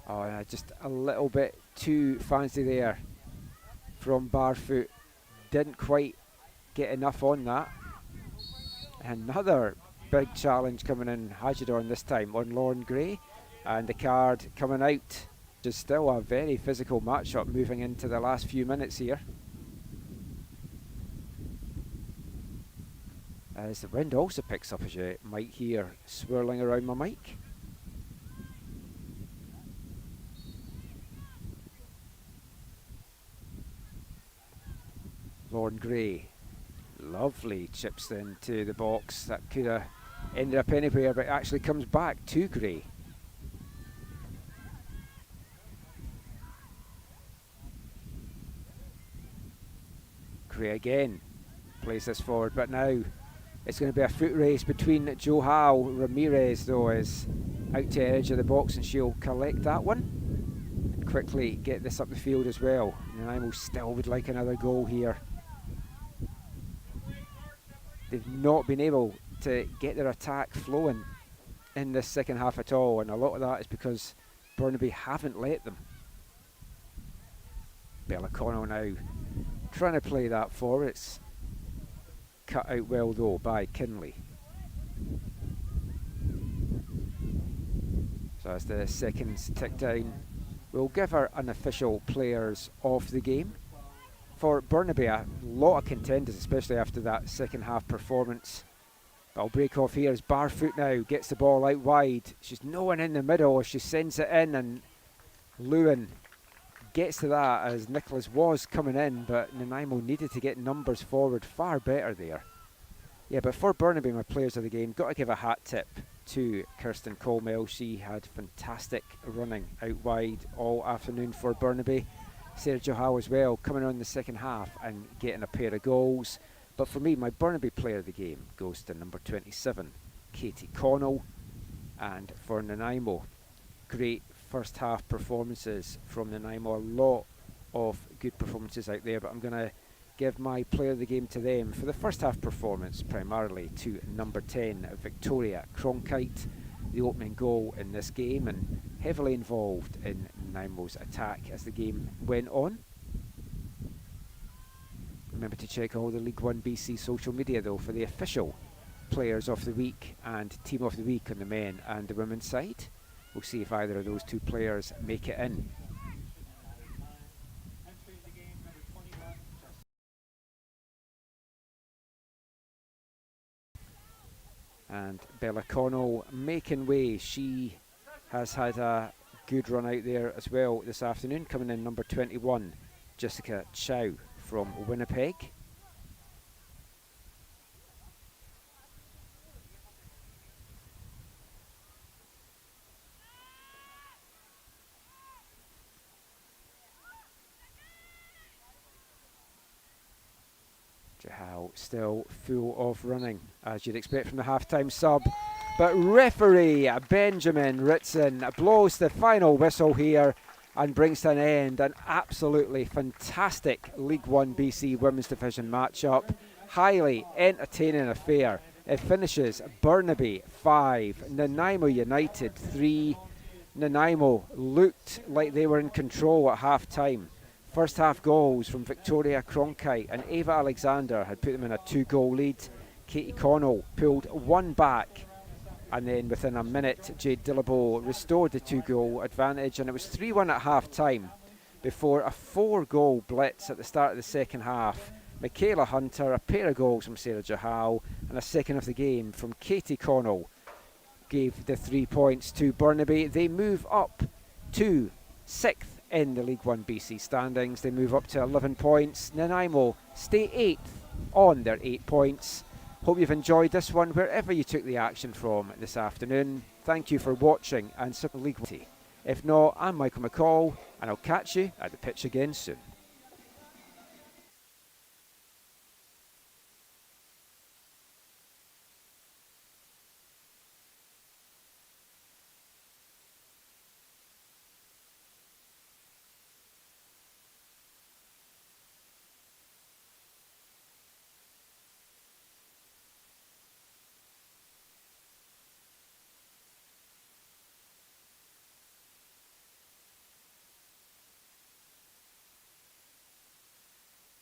[SPEAKER 1] Oh, yeah, just a little bit too fancy there from Barfoot. Didn't quite get enough on that. Another big challenge coming in, Hajidorn this time on Lauren Gray. And the card coming out. Just still a very physical matchup moving into the last few minutes here. As the wind also picks up, as you might hear swirling around my mic. Lauren Gray, lovely chips into the box. That could have ended up anywhere, but actually comes back to Gray. Gray again plays this forward, but now it's going to be a foot race between Joe Howe. Ramirez, though, is out to the edge of the box, and she'll collect that one and quickly get this up the field as well. Nanaimo still would like another goal here. They've not been able to get their attack flowing in this second half at all, and a lot of that is because Burnaby haven't let them. Bella Connell now trying to play that forward. It's cut out well though by Kinley. So as the seconds tick down, we'll give our unofficial players of the game. For Burnaby, a lot of contenders, especially after that second half performance. But I'll break off here as Barfoot now gets the ball out wide. She's no one in the middle as she sends it in, and Lewin gets to that as Nicholas was coming in, but Nanaimo needed to get numbers forward far better there. Yeah, but for Burnaby, my players of the game, got to give a hat tip to Kirsten Colmell. She had fantastic running out wide all afternoon for Burnaby. Sarah Johal as well, coming on in the second half and getting a pair of goals. But for me, my Burnaby player of the game goes to number 27, Katie Connell. And for Nanaimo, great first half performances from Nanaimo. A lot of good performances out there, but I'm going to give my player of the game to them for the first half performance, primarily to number 10, Victoria Cronkite, the opening goal in this game and heavily involved in Nanaimo's attack as the game went on. Remember to check all the L1BC social media though for the official players of the week and team of the week on the men and the women's side. We'll see if either of those two players make it in. And Bella Connell making way. She has had a good run out there as well this afternoon, coming in number 21, Jessica Chow from Winnipeg. Johal still full of running, as you'd expect from the half-time sub. But referee Benjamin Ritson blows the final whistle here and brings to an end an absolutely fantastic League One BC Women's Division matchup. Highly entertaining affair. It finishes Burnaby 5, Nanaimo United 3. Nanaimo looked like they were in control at half-time. First half goals from Victoria Cronkite and Ava Alexander had put them in a 2-goal lead. Katie Connell pulled one back, and then within a minute Jade Dillabo restored the 2-goal advantage, and it was 3-1 at half time before a 4-goal blitz at the start of the second half. Michaela Hunter, a pair of goals from Sarah Johal and a second of the game from Katie Connell gave the 3 points to Burnaby. They move up to 6th in the League One BC standings. They move up to 11 points. Nanaimo stay 8th on their 8 points. Hope you've enjoyed this one wherever you took the action from this afternoon. Thank you for watching and Super League One. If not, I'm Michael McCall and I'll catch you at the pitch again soon.